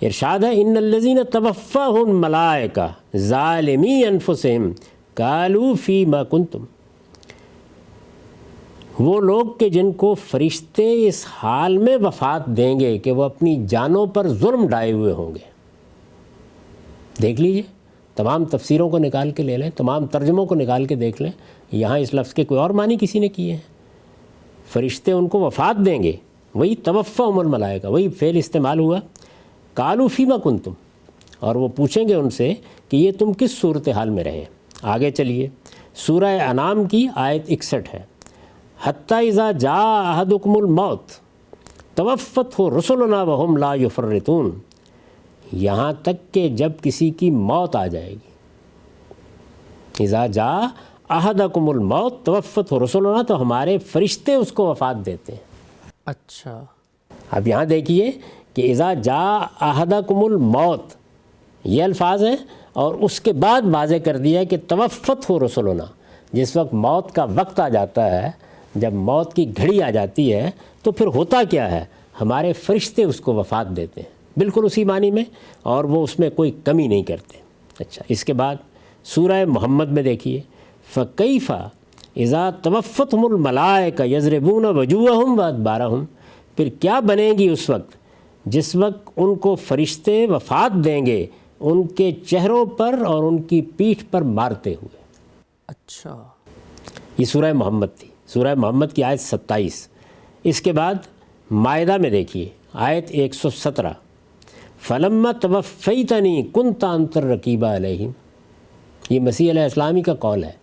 A: ارشاد ہے ان الذین توفاہم الملائکہ ظالمی انفسہم قالوا فیما کنتم، وہ لوگ کہ جن کو فرشتے اس حال میں وفات دیں گے کہ وہ اپنی جانوں پر ظلم ڈھائے ہوئے ہوں گے۔ دیکھ لیجئے، تمام تفسیروں کو نکال کے لے لیں، تمام ترجموں کو نکال کے دیکھ لیں، یہاں اس لفظ کے کوئی اور معنی کسی نے کیے ہیں۔ فرشتے ان کو وفات دیں گے، وہی توفاہم الملائکہ، وہی فعل استعمال ہوا، قالوا فیما کنتم، اور وہ پوچھیں گے ان سے کہ یہ تم کس صورتحال میں رہے۔ آگے چلیے، سورہ انعام کی آیت 61 ہے حتی اذا جاء احدکم الموت توفتہ رسلنا وہم لا یفرطون، یہاں تک کہ جب کسی کی موت آ جائے گی، اذا جاء احدکم الموت توفتہ رسلنا، تو ہمارے فرشتے اس کو وفات دیتے ہیں۔
B: اچھا،
A: اب یہاں دیکھیے کہ اذا جاء احدکم الموت یہ الفاظ ہیں، اور اس کے بعد واضح کر دیا کہ توفتہ رسلنا، جس وقت موت کا وقت آ جاتا ہے، جب موت کی گھڑی آ جاتی ہے تو پھر ہوتا کیا ہے، ہمارے فرشتے اس کو وفات دیتے ہیں، بالکل اسی معنی میں، اور وہ اس میں کوئی کمی نہیں کرتے۔ اچھا، اس کے بعد سورہ محمد میں دیکھیے فَكَيْفَ اِذَا تَوَفَّتْهُمُ الْمَلَائِكَةُ يَضْرِبُونَ وُجُوهَهُمْ وَأَدْبَارَهُمْ، پھر کیا بنے گی اس وقت جس وقت ان کو فرشتے وفات دیں گے ان کے چہروں پر اور ان کی پیٹھ پر مارتے ہوئے۔
B: اچھا،
A: یہ سورہ محمد تھی، سورہ محمد کی آیت 27۔ اس کے بعد مائدہ میں دیکھیے آیت 117 فَلَمَّا تَوَفَّيْتَنِي كُنْتَ أَنْتَ الرَّقِيبَ عَلَيْهِمْ، یہ مسیح علیہ السلامی کا قول ہے،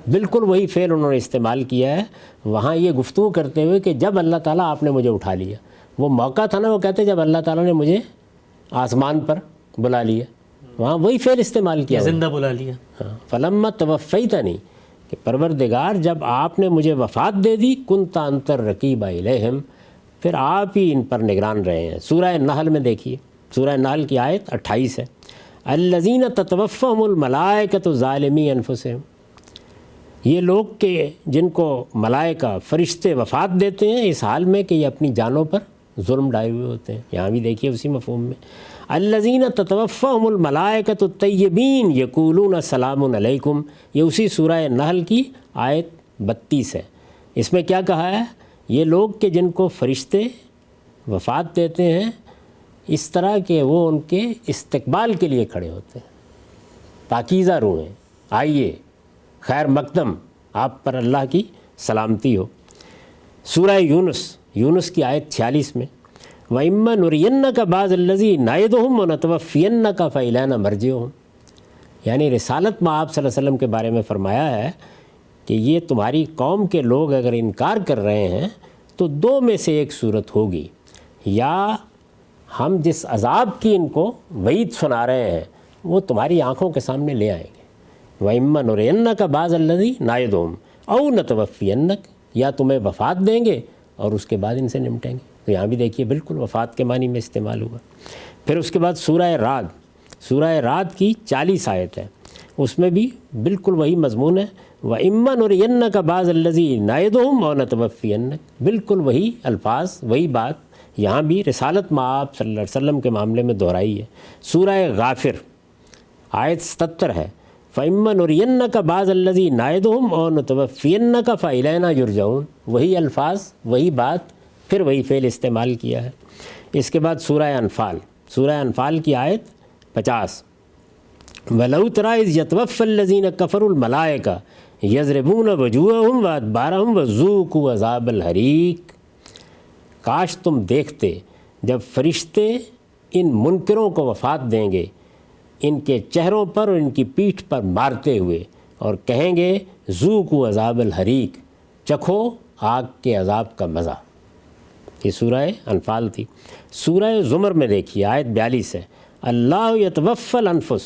A: بالکل وہی فعل انہوں نے استعمال کیا ہے وہاں یہ گفتگو کرتے ہوئے کہ جب اللہ تعالیٰ آپ نے مجھے اٹھا لیا، وہ موقع تھا نا، وہ کہتے جب اللہ تعالیٰ نے مجھے آسمان پر بلا لیا، وہاں وہی فعل استعمال کیا،
B: زندہ بلا لیا۔
A: ہاں، فَلَمَّا تَوَفَّيْتَنِي، کہ پروردگار جب آپ نے مجھے وفات دے دی، كُنْتَ أَنْتَ الرَّقِيبَ عَلَيْهِمْ، پھر آپ ہی ان پر نگران رہے ہیں۔ سورہ نحل میں دیکھیے، سورہ نحل کی آیت 28 ہے الَّذِينَ تَتَوَفَّاهُمُ الْمَلَائِكَةُ ظَالِمِي أَنفُسِهِمْ، یہ لوگ کہ جن کو ملائکہ فرشتے وفات دیتے ہیں اس حال میں کہ یہ اپنی جانوں پر ظلم ڈائے ہوئے ہوتے ہیں۔ یہاں بھی دیکھیے اسی مفہوم میں الَّذِينَ تَتَوَفَّاهُمُ الْمَلَائِكَةُ الطَّيِّبِينَ يَقُولُونَ سَلَامٌ عَلَيْكُمْ، یہ اسی سورہ نحل کی آیت 32 ہے۔ اس میں کیا کہا ہے، یہ لوگ کہ جن کو فرشتے وفات دیتے ہیں اس طرح کہ وہ ان کے استقبال کے لیے کھڑے ہوتے ہیں، پاکیزہ روحیں، آئیے، خیر مقدم، آپ پر اللہ کی سلامتی ہو۔ سورہ یونس کی آیت 46 میں وَإِمَّا نُرِيَنَّكَ بَعْضَ الَّذِي نَعِدُهُمْ وَنَتَوَفِّيَنَّكَ فَإِلَيْنَا مَرْجِعُهُمْ، یعنی رسالت میں آپ صلی اللہ علیہ وسلم کے بارے میں فرمایا ہے کہ یہ تمہاری قوم کے لوگ اگر انکار کر رہے ہیں تو دو میں سے ایک صورت ہوگی، یا ہم جس عذاب کی ان کو وعید سنا رہے ہیں وہ تمہاری آنکھوں کے سامنے لے آئیں گے۔ وَإِمَّا نُرِيَنَّكَ بَعْضَ الَّذِي نَعِدُهُمْ أَوْ نَتَوَفِّيَنَّكَ، یا تمہیں وفات دیں گے اور اس کے بعد ان سے نمٹیں گے۔ تو یہاں بھی دیکھیے بالکل وفات کے معنی میں استعمال ہوا۔ پھر اس کے بعد سورہ رعد کی 40 آیت ہے، اس میں بھی بالکل وہی مضمون ہے وَإِمَّا نُرِيَنَّكَ بَعْضَ الَّذِي نَعِدُهُمْ أَوْ نَتَوَفِّيَنَّكَ، بالکل وہی الفاظ، وہی بات یہاں بھی رسالت مآب صلی اللہ علیہ وسلم کے معاملے میں دہرائی ہے۔ سورہ غافر آیت 77 ہے فَإِمَّا نُرِيَنَّكَ بَعْضَ الَّذِي نَعِدُهُمْ أَوْ نَتَوَفِّيَنَّكَ فَإِلَيْنَا يُرْجَعُونَ، وہی الفاظ، وہی بات، پھر وہی فعل استعمال کیا ہے۔ اس کے بعد سورہ انفال کی آیت 50، وَلَوْ تَرَىٰ إِذْ يَتَوَفَّى الَّذِينَ كَفَرُوا الْمَلَائِكَةَ يَضْرِبُونَ وُجُوهَهُمْ وَأَدْبَارَهُمْ وَذُوقُوا عَذَابَ الْحَرِيقِ، کاش تم دیکھتے جب فرشتے ان منکروں کو وفات دیں گے ان کے چہروں پر اور ان کی پیٹھ پر مارتے ہوئے، اور کہیں گے ذوقوا عذاب الحریق، چکھو آگ کے عذاب کا مزہ۔ یہ سورہ انفال تھی۔ سورہ زمر میں دیکھیے آیت 42 ہے، اللہ یتوفی الانفس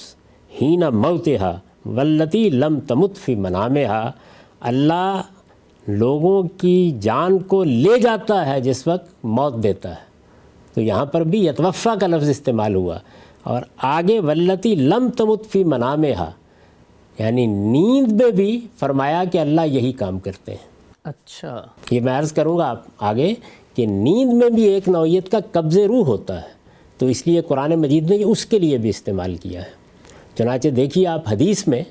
A: حین موتها واللتی لم تمت فی منامها، اللہ لوگوں کی جان کو لے جاتا ہے جس وقت موت دیتا ہے۔ تو یہاں پر بھی یتوفا کا لفظ استعمال ہوا، اور آگے واللتی لم تمت فی منامها، یعنی نیند میں بھی فرمایا کہ اللہ یہی کام کرتے ہیں۔
B: اچھا،
A: یہ میں عرض کروں گا آگے کہ نیند میں بھی ایک نوعیت کا قبض روح ہوتا ہے، تو اس لیے قرآن مجید نے یہ اس کے لیے بھی استعمال کیا ہے۔ چنانچہ دیکھیے آپ حدیث میں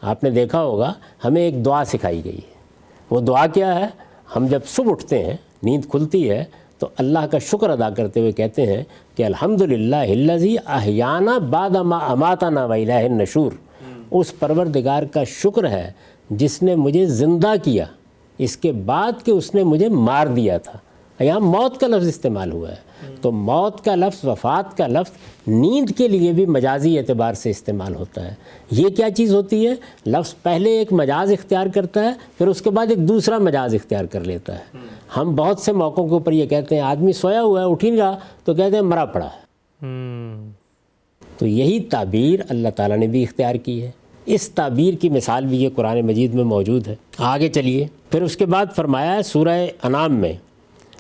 A: آپ نے دیکھا ہوگا ہمیں ایک دعا سکھائی گئی ہے۔ وہ دعا کیا ہے؟ ہم جب صبح اٹھتے ہیں، نیند کھلتی ہے، تو اللہ کا شکر ادا کرتے ہوئے کہتے ہیں کہ الحمدللہ الذی احیانا بعد ما اماتنا والیہ النشور، اس پروردگار کا شکر ہے جس نے مجھے زندہ کیا اس کے بعد کہ اس نے مجھے مار دیا تھا۔ یہاں موت کا لفظ استعمال ہوا ہے، تو موت کا لفظ، وفات کا لفظ نیند کے لیے بھی مجازی اعتبار سے استعمال ہوتا ہے۔ یہ کیا چیز ہوتی ہے؟ لفظ پہلے ایک مجاز اختیار کرتا ہے، پھر اس کے بعد ایک دوسرا مجاز اختیار کر لیتا ہے۔ ہم بہت سے موقعوں کے اوپر یہ کہتے ہیں آدمی سویا ہوا ہے، اٹھ ہی نہیں رہا، تو کہتے ہیں مرا پڑا ہے۔ تو یہی تعبیر اللہ تعالیٰ نے بھی اختیار کی ہے۔ اس تعبیر کی مثال بھی یہ قرآن مجید میں موجود ہے۔ آگے چلیے، پھر اس کے بعد فرمایا ہے سورہ انعام میں،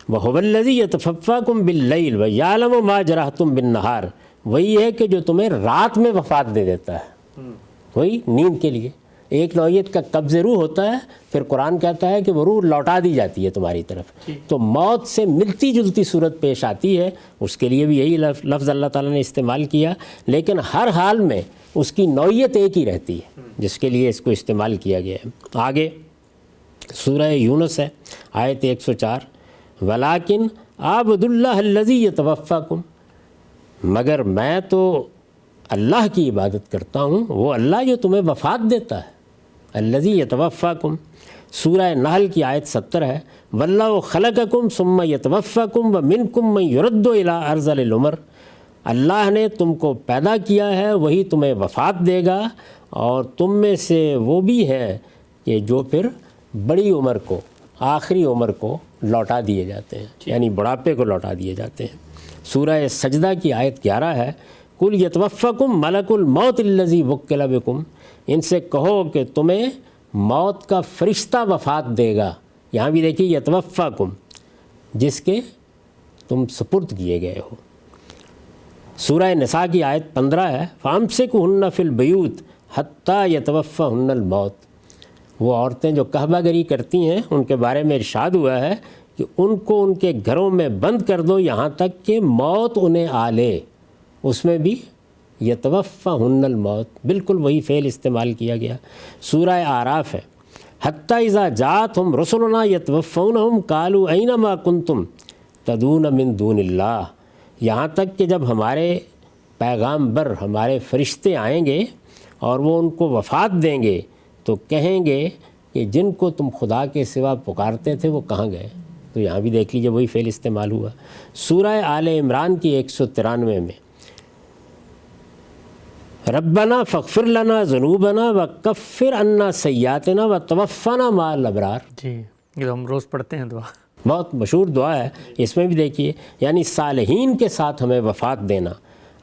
A: وَهُوَ الَّذِي يَتَفَفَّاكُمْ بِاللَّيْلِ وَيَعْلَمُ مَا جَرَحْتُمْ بِالنَّهَارِ، وہی ہے کہ جو تمہیں رات میں وفات دے دیتا ہے، وہی نیند کے لیے ایک نوعیت کا قبض روح ہوتا ہے۔ پھر قرآن کہتا ہے کہ وہ روح لوٹا دی جاتی ہے تمہاری طرف، تو موت سے ملتی جلتی صورت پیش آتی ہے، اس کے لیے بھی یہی لفظ اللہ تعالیٰ نے استعمال کیا، لیکن ہر حال میں اس کی نوعیت ایک ہی رہتی ہے جس کے لیے اس کو استعمال کیا گیا ہے۔ آگے سورہ یونس ہے آیت 104، وَلَٰكِنْ أَعْبُدُ اللَّهَ الَّذِي يَتَوَفَّاكُمْ، مگر میں تو اللہ کی عبادت کرتا ہوں، وہ اللہ جو تمہیں وفات دیتا ہے، الَّذِي يَتَوَفَّاكُمْ۔ سورہ نحل کی آیت 70 ہے، وَاللَّهُ خَلَقَكُمْ ثُمَّ يَتَوَفَّاكُمْ وَمِنْكُمْ مَنْ يُرَدُّ إِلَىٰ أَرْذَلِ الْعُمُرِ، اللہ نے تم کو پیدا کیا ہے، وہی تمہیں وفات دے گا، اور تم میں سے وہ بھی ہے کہ جو پھر بڑی عمر کو، آخری عمر کو لوٹا دیے جاتے ہیں، یعنی بڑھاپے کو لوٹا دیے جاتے ہیں۔ سورہ سجدہ کی آیت 11 ہے، قُلْ يَتَوَفَّكُمْ مَلَكُ الْمَوْتِ الَّذِي وُكِّلَ بِكُمْ، ان سے کہو کہ تمہیں موت کا فرشتہ وفات دے گا۔ یہاں بھی دیکھیے یتوفاکم، جس کے تم سپرد کیے گئے ہو۔ سورہ نساء کی آیت 15 ہے، فَأَمْسِكُوهُنَّ فِي الْبُيُوتِ حَتَّى يَتَوَفَّهُنَّ الْمَوْتُ، وہ عورتیں جو کعبہ گری کرتی ہیں ان کے بارے میں ارشاد ہوا ہے کہ ان کو ان کے گھروں میں بند کر دو یہاں تک کہ موت انہیں آ لے۔ اس میں بھی یتوفاہن الموت، بالکل وہی فعل استعمال کیا گیا۔ سورہ اعراف ہے، حتی اذا جاءتہم رسلنا یتوفونہم قالوا این ما کنتم تدعون من دون اللہ، یہاں تک کہ جب ہمارے پیغامبر، ہمارے فرشتے آئیں گے اور وہ ان کو وفات دیں گے تو کہیں گے کہ جن کو تم خدا کے سوا پکارتے تھے وہ کہاں گئے؟ تو یہاں بھی دیکھ لیجئے وہی فعل استعمال ہوا۔ سورہ آل عمران کی 193 میں، ربنا فاغفر لنا ذنوبنا وکفر عنا سیئاتنا وتوفنا مع الابرار،
B: جی یہ ہم روز پڑھتے ہیں دعا،
A: بہت مشہور دعا ہے۔ اس میں بھی دیکھیے یعنی صالحین کے ساتھ ہمیں وفات دینا۔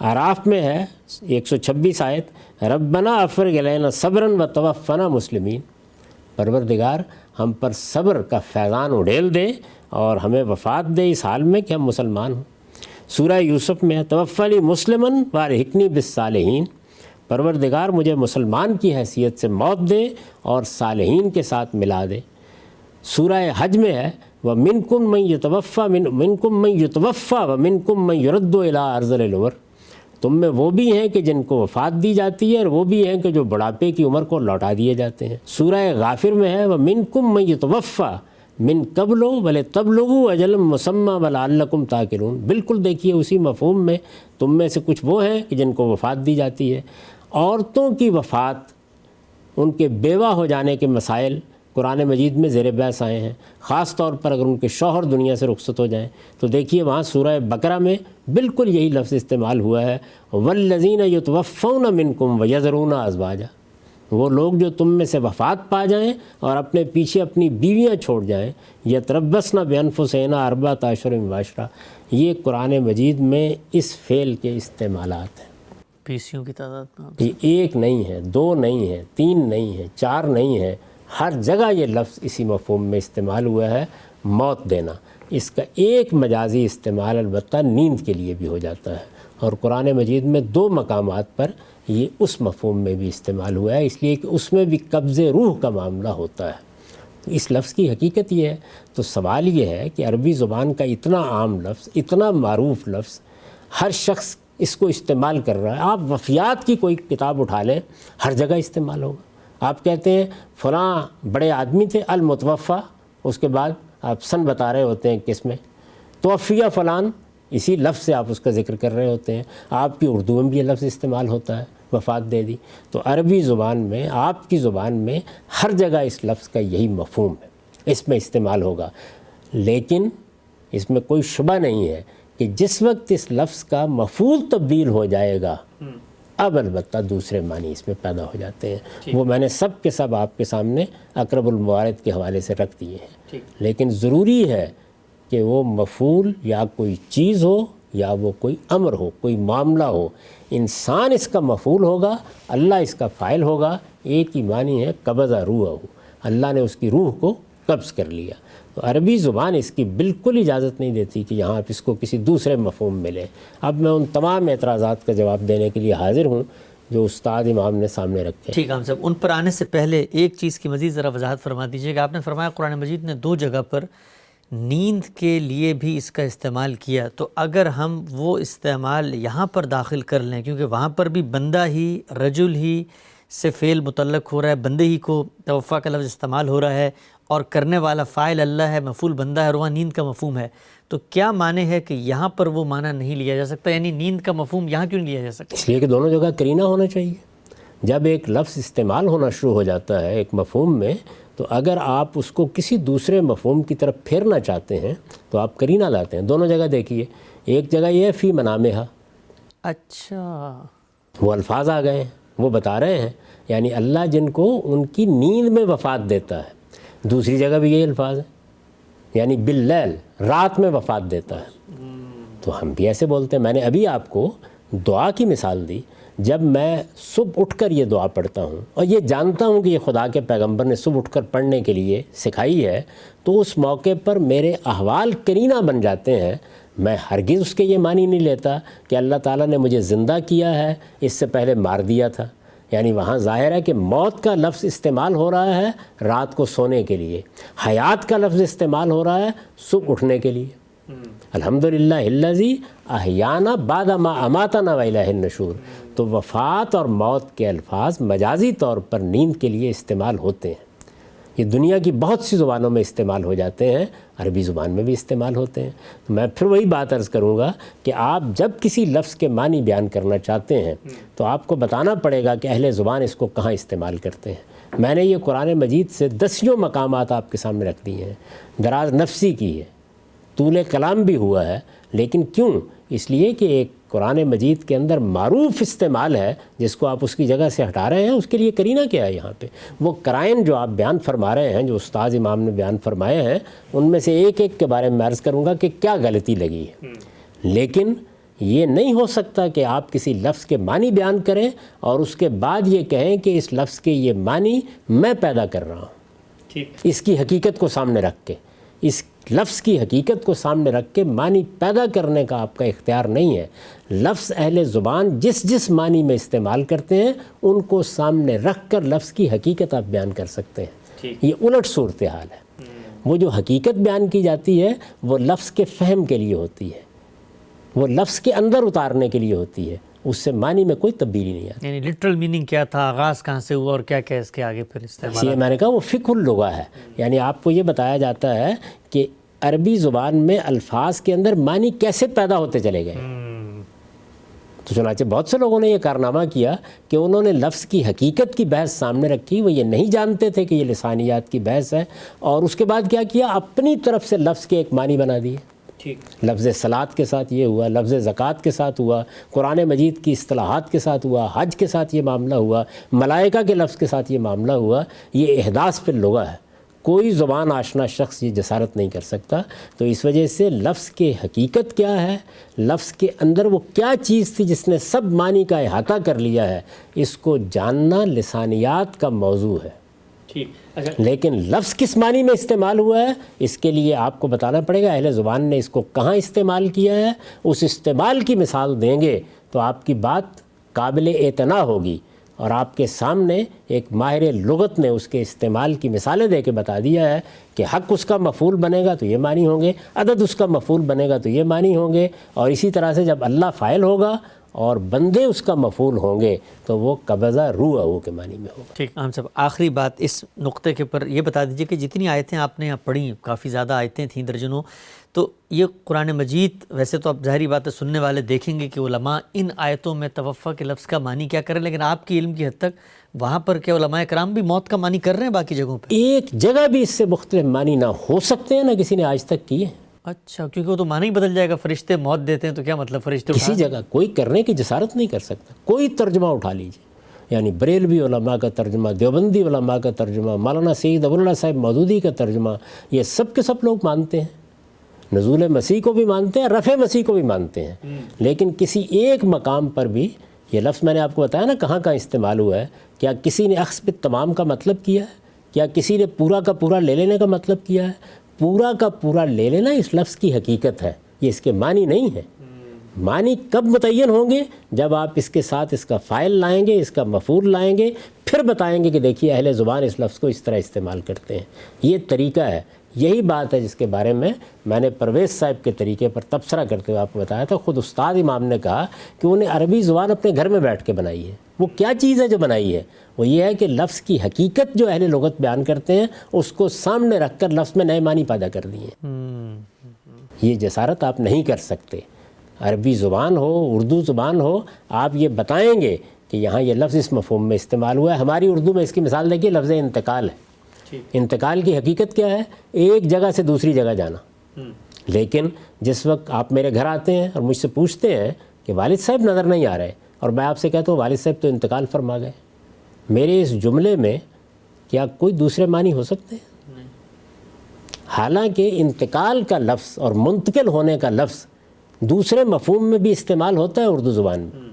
A: اعراف میں ہے 126 آیت، ربنا افرغ علینا صبرا وتوفنا مسلمین، پروردگار ہم پر صبر کا فیضان اڑیل دے اور ہمیں وفات دے اس حال میں کہ ہم مسلمان ہوں۔ سورہ یوسف میں ہے، توفنی مسلمن والحقنی بالصالحین، پروردگار مجھے مسلمان کی حیثیت سے موت دے اور صالحین کے ساتھ ملا دے۔ سورہ حج میں ہے، وَمِنْكُمْ مَنْ يُتَوَفَّى مِنْكُمْ مَنْ يُتَوَفَّى وَمِنْكُمْ مَنْ يُرَدُّ إِلَىٰ أَرْذَلِ الْعُمُرِ، تم میں وہ بھی ہیں کہ جن کو وفات دی جاتی ہے اور وہ بھی ہیں کہ جو بڑھاپے کی عمر کو لوٹا دیے جاتے ہیں۔ سورہ غافر میں ہے، وَمِنْكُمْ مَنْ يُتَوَفَّى من قبل ولتبلغوا اجلا مسمى ولعلکم تعقلون، بالکل دیکھیے اسی مفہوم میں تم میں سے کچھ وہ ہیں کہ جن کو وفات دی جاتی ہے۔ عورتوں کی وفات، ان کے بیوہ ہو جانے کے مسائل قرآن مجید میں زیر بحث آئے ہیں، خاص طور پر اگر ان کے شوہر دنیا سے رخصت ہو جائیں تو دیکھیے وہاں سورہ بقرہ میں بالکل یہی لفظ استعمال ہوا ہے، والذین یتوفون منکم ویذرون ازواجا، وہ لوگ جو تم میں سے وفات پا جائیں اور اپنے پیچھے اپنی بیویاں چھوڑ جائیں، یتربصن بانفسہن اربعۃ اشہر وعشرہ، یہ قرآن مجید میں اس فعل کے استعمالات ہیں۔
B: پیسیوں کی تعداد میں
A: یہ ایک نہیں ہے، دو نہیں ہے، تین نہیں ہے، چار نہیں ہے، ہر جگہ یہ لفظ اسی مفہوم میں استعمال ہوا ہے، موت دینا۔ اس کا ایک مجازی استعمال البتہ نیند کے لیے بھی ہو جاتا ہے، اور قرآن مجید میں دو مقامات پر یہ اس مفہوم میں بھی استعمال ہوا ہے، اس لیے کہ اس میں بھی قبض روح کا معاملہ ہوتا ہے۔ اس لفظ کی حقیقت یہ ہے، تو سوال یہ ہے کہ عربی زبان کا اتنا عام لفظ، اتنا معروف لفظ، ہر شخص اس کو استعمال کر رہا ہے۔ آپ وفیات کی کوئی کتاب اٹھا لیں، ہر جگہ استعمال ہوگا۔ آپ کہتے ہیں فلاں بڑے آدمی تھے المتوفا، اس کے بعد آپ سن بتا رہے ہوتے ہیں کس میں، توفیہ فلان، اسی لفظ سے آپ اس کا ذکر کر رہے ہوتے ہیں۔ آپ کی اردو میں بھی یہ لفظ استعمال ہوتا ہے، وفات دے دی۔ تو عربی زبان میں، آپ کی زبان میں ہر جگہ اس لفظ کا یہی مفہوم ہے، اس میں استعمال ہوگا۔ لیکن اس میں کوئی شبہ نہیں ہے کہ جس وقت اس لفظ کا مفعول تبدیل ہو جائے گا، اب البتہ دوسرے معنی اس میں پیدا ہو جاتے ہیں۔ وہ میں نے سب کے سب آپ کے سامنے اقرب الموارد کے حوالے سے رکھ دیے ہیں۔ لیکن ضروری ہے کہ وہ مفعول یا کوئی چیز ہو یا وہ کوئی امر ہو، کوئی معاملہ ہو، انسان اس کا مفعول ہوگا، اللہ اس کا فاعل ہوگا۔ ایک ہی معنی ہے قبض روحہ، اللہ نے اس کی روح کو قبض کر لیا۔ تو عربی زبان اس کی بالکل اجازت نہیں دیتی کہ یہاں آپ اس کو کسی دوسرے مفہوم میں لیں۔ اب میں ان تمام اعتراضات کا جواب دینے کے لیے حاضر ہوں جو استاد امام نے سامنے رکھے۔
B: ٹھیک ہے صاحب، ان پر آنے سے پہلے ایک چیز کی مزید ذرا وضاحت فرما دیجیے گا۔ آپ نے فرمایا قرآن مجید نے دو جگہ پر نیند کے لیے بھی اس کا استعمال کیا، تو اگر ہم وہ استعمال یہاں پر داخل کر لیں، کیونکہ وہاں پر بھی بندہ ہی، رجل ہی سے فعل متعلق ہو رہا ہے، بندے ہی کو توفیٰ کا لفظ استعمال ہو رہا ہے، اور کرنے والا فاعل اللہ ہے، مفعول بندہ ہے، اور وہاں نیند کا مفہوم ہے، تو کیا معنی ہے کہ یہاں پر وہ معنی نہیں لیا جا سکتا؟ یعنی نیند کا مفہوم یہاں کیوں نہیں لیا جا سکتا؟
A: اس لیے کہ دونوں جگہ قرینہ ہونا چاہیے۔ جب ایک لفظ استعمال ہونا شروع ہو جاتا ہے ایک مفہوم میں، تو اگر آپ اس کو کسی دوسرے مفہوم کی طرف پھیرنا چاہتے ہیں تو آپ قرینہ لاتے ہیں۔ دونوں جگہ دیکھیے، ایک جگہ یہ ہے فی منامہا،
B: اچھا،
A: وہ الفاظ آ گئے ہیں، وہ بتا رہے ہیں یعنی اللہ جن کو ان کی نیند میں وفات دیتا ہے۔ دوسری جگہ بھی یہی الفاظ ہیں، یعنی باللیل، رات میں وفات دیتا ہے۔ تو ہم بھی ایسے بولتے ہیں۔ میں نے ابھی آپ کو دعا کی مثال دی، جب میں صبح اٹھ کر یہ دعا پڑھتا ہوں اور یہ جانتا ہوں کہ یہ خدا کے پیغمبر نے صبح اٹھ کر پڑھنے کے لیے سکھائی ہے، تو اس موقع پر میرے احوال قرینہ بن جاتے ہیں۔ میں ہرگز اس کے یہ معنی نہیں لیتا کہ اللہ تعالیٰ نے مجھے زندہ کیا ہے، اس سے پہلے مار دیا تھا۔ یعنی وہاں ظاہر ہے کہ موت کا لفظ استعمال ہو رہا ہے رات کو سونے کے لیے، حیات کا لفظ استعمال ہو رہا ہے صبح اٹھنے کے لیے۔ الحمدللہ الذی احیانا بعد ما اماتنا والیہ النشور۔ تو وفات اور موت کے الفاظ مجازی طور پر نیند کے لیے استعمال ہوتے ہیں۔ یہ دنیا کی بہت سی زبانوں میں استعمال ہو جاتے ہیں، عربی زبان میں بھی استعمال ہوتے ہیں۔ تو میں پھر وہی بات عرض کروں گا کہ آپ جب کسی لفظ کے معنی بیان کرنا چاہتے ہیں تو آپ کو بتانا پڑے گا کہ اہل زبان اس کو کہاں استعمال کرتے ہیں۔ میں نے یہ قرآن مجید سے دسیوں مقامات آپ کے سامنے رکھ دی ہیں۔ دراز نفسی کی ہے، طول کلام بھی ہوا ہے، لیکن کیوں؟ اس لیے کہ ایک قرآن مجید کے اندر معروف استعمال ہے جس کو آپ اس کی جگہ سے ہٹا رہے ہیں، اس کے لیے قرینہ کیا ہے یہاں پہ؟ وہ قرائن جو آپ بیان فرما رہے ہیں، جو استاد امام نے بیان فرمائے ہیں، ان میں سے ایک ایک کے بارے میں عرض کروں گا کہ کیا غلطی لگی ہے۔ لیکن یہ نہیں ہو سکتا کہ آپ کسی لفظ کے معنی بیان کریں اور اس کے بعد یہ کہیں کہ اس لفظ کے یہ معنی میں پیدا کر رہا ہوں۔ اس کی حقیقت کو سامنے رکھ کے، اس لفظ کی حقیقت کو سامنے رکھ کے معنی پیدا کرنے کا آپ کا اختیار نہیں ہے۔ لفظ اہل زبان جس جس معنی میں استعمال کرتے ہیں ان کو سامنے رکھ کر لفظ کی حقیقت آپ بیان کر سکتے ہیں۔ یہ الٹ صورتحال ہے۔ وہ جو حقیقت بیان کی جاتی ہے وہ لفظ کے فہم کے لیے ہوتی ہے، وہ لفظ کے اندر اتارنے کے لیے ہوتی ہے۔ اس سے معنی میں کوئی تبدیلی نہیں آتی.
B: یعنی لٹرل میننگ کیا تھا، آغاز کہاں سے ہوا اور کیا کیا اس کے آگے پھر استعمال.
A: یہ میں نے کہا وہ فقہ اللغہ ہے. یعنی آپ کو یہ بتایا جاتا ہے کہ عربی زبان میں الفاظ کے اندر معنی کیسے پیدا ہوتے چلے گئے. تو چنانچہ بہت سے لوگوں نے یہ کارنامہ کیا کہ انہوں نے لفظ کی حقیقت کی بحث سامنے رکھی. وہ یہ نہیں جانتے تھے کہ یہ لسانیات کی بحث ہے، اور اس کے بعد کیا کیا، اپنی طرف سے لفظ کے ایک معنی بنا دیے. لفظ صلاۃ کے ساتھ یہ ہوا، لفظ زکوٰۃ کے ساتھ ہوا، قرآن مجید کی اصطلاحات کے ساتھ ہوا، حج کے ساتھ یہ معاملہ ہوا، ملائکہ کے لفظ کے ساتھ یہ معاملہ ہوا. یہ احداث فی اللغہ ہے. کوئی زبان آشنا شخص یہ جسارت نہیں کر سکتا. تو اس وجہ سے لفظ کے حقیقت کیا ہے، لفظ کے اندر وہ کیا چیز تھی جس نے سب معنی کا احاطہ کر لیا ہے، اس کو جاننا لسانیات کا موضوع ہے. لیکن لفظ کس معنی میں استعمال ہوا ہے، اس کے لیے آپ کو بتانا پڑے گا اہل زبان نے اس کو کہاں استعمال کیا ہے. اس استعمال کی مثال دیں گے تو آپ کی بات قابل اعتنا ہوگی. اور آپ کے سامنے ایک ماہر لغت نے اس کے استعمال کی مثالیں دے کے بتا دیا ہے کہ حق اس کا مفعول بنے گا تو یہ معنی ہوں گے، عدد اس کا مفعول بنے گا تو یہ معنی ہوں گے، اور اسی طرح سے جب اللہ فاعل ہوگا اور بندے اس کا مفعول ہوں گے تو وہ قبضہ روح کے معنی میں ہوگا.
B: ٹھیک. ہم صاحب آخری بات اس نقطے کے پر یہ بتا دیجئے کہ جتنی آیتیں آپ نے یہاں پڑھی، کافی زیادہ آیتیں تھیں درجنوں، تو یہ قرآن مجید، ویسے تو اب ظاہری بات ہے سننے والے دیکھیں گے کہ علماء ان آیتوں میں توفیٰ کے لفظ کا معنی کیا کریں، لیکن آپ کی علم کی حد تک وہاں پر کیا علماء کرام بھی موت کا معنی کر رہے ہیں باقی جگہوں پہ؟
A: ایک جگہ بھی اس سے مختلف معنی نہ ہو سکتے ہیں، نہ کسی نے آج تک کیے.
B: اچھا، کیونکہ وہ تو معنی ہی بدل جائے گا. فرشتے موت دیتے ہیں تو کیا مطلب فرشتے
A: کسی جگہ کوئی کرنے کی جسارت نہیں کر سکتا. کوئی ترجمہ اٹھا لیجیے، یعنی بریلوی علماء کا ترجمہ، دیوبندی علماء کا ترجمہ، مولانا سید ابو اللہ صاحب مودودی کا ترجمہ، یہ سب کے سب لوگ مانتے ہیں. نزول مسیح کو بھی مانتے ہیں، رفع مسیح کو بھی مانتے ہیں. لیکن کسی ایک مقام پر بھی یہ لفظ میں نے آپ کو بتایا نا کہاں کہاں استعمال ہوا ہے. کیا کسی نے اخذ بالتمام کا مطلب کیا ہے؟ کیا کسی نے پورا کا پورا لے لینے کا مطلب کیا ہے؟ پورا کا پورا لے لینا اس لفظ کی حقیقت ہے، یہ اس کے معنی نہیں ہے. معنی کب متعین ہوں گے؟ جب آپ اس کے ساتھ اس کا فاعل لائیں گے، اس کا مفعول لائیں گے، پھر بتائیں گے کہ دیکھیے اہل زبان اس لفظ کو اس طرح استعمال کرتے ہیں. یہ طریقہ ہے. یہی بات ہے جس کے بارے میں نے پرویز صاحب کے طریقے پر تبصرہ کرتے ہوئے آپ کو بتایا تھا. خود استاد امام نے کہا کہ انہیں عربی زبان اپنے گھر میں بیٹھ کے بنائی ہے. وہ کیا چیز ہے جو بنائی ہے؟ وہ یہ ہے کہ لفظ کی حقیقت جو اہل لغت بیان کرتے ہیں اس کو سامنے رکھ کر لفظ میں نئے معنی پیدا کر دیے. یہ جسارت آپ نہیں کر سکتے. عربی زبان ہو، اردو زبان ہو، آپ یہ بتائیں گے کہ یہاں یہ لفظ اس مفہوم میں استعمال ہوا ہے. ہماری اردو میں اس کی مثال دیکھیے، لفظ انتقال ہے. انتقال کی حقیقت کیا ہے؟ ایک جگہ سے دوسری جگہ جانا. لیکن جس وقت آپ میرے گھر آتے ہیں اور مجھ سے پوچھتے ہیں کہ والد صاحب نظر نہیں آ رہے، اور میں آپ سے کہتا ہوں والد صاحب تو انتقال فرما گئے، میرے اس جملے میں کیا کوئی دوسرے معنی ہو سکتے ہیں؟ حالانکہ انتقال کا لفظ اور منتقل ہونے کا لفظ دوسرے مفہوم میں بھی استعمال ہوتا ہے اردو زبان میں.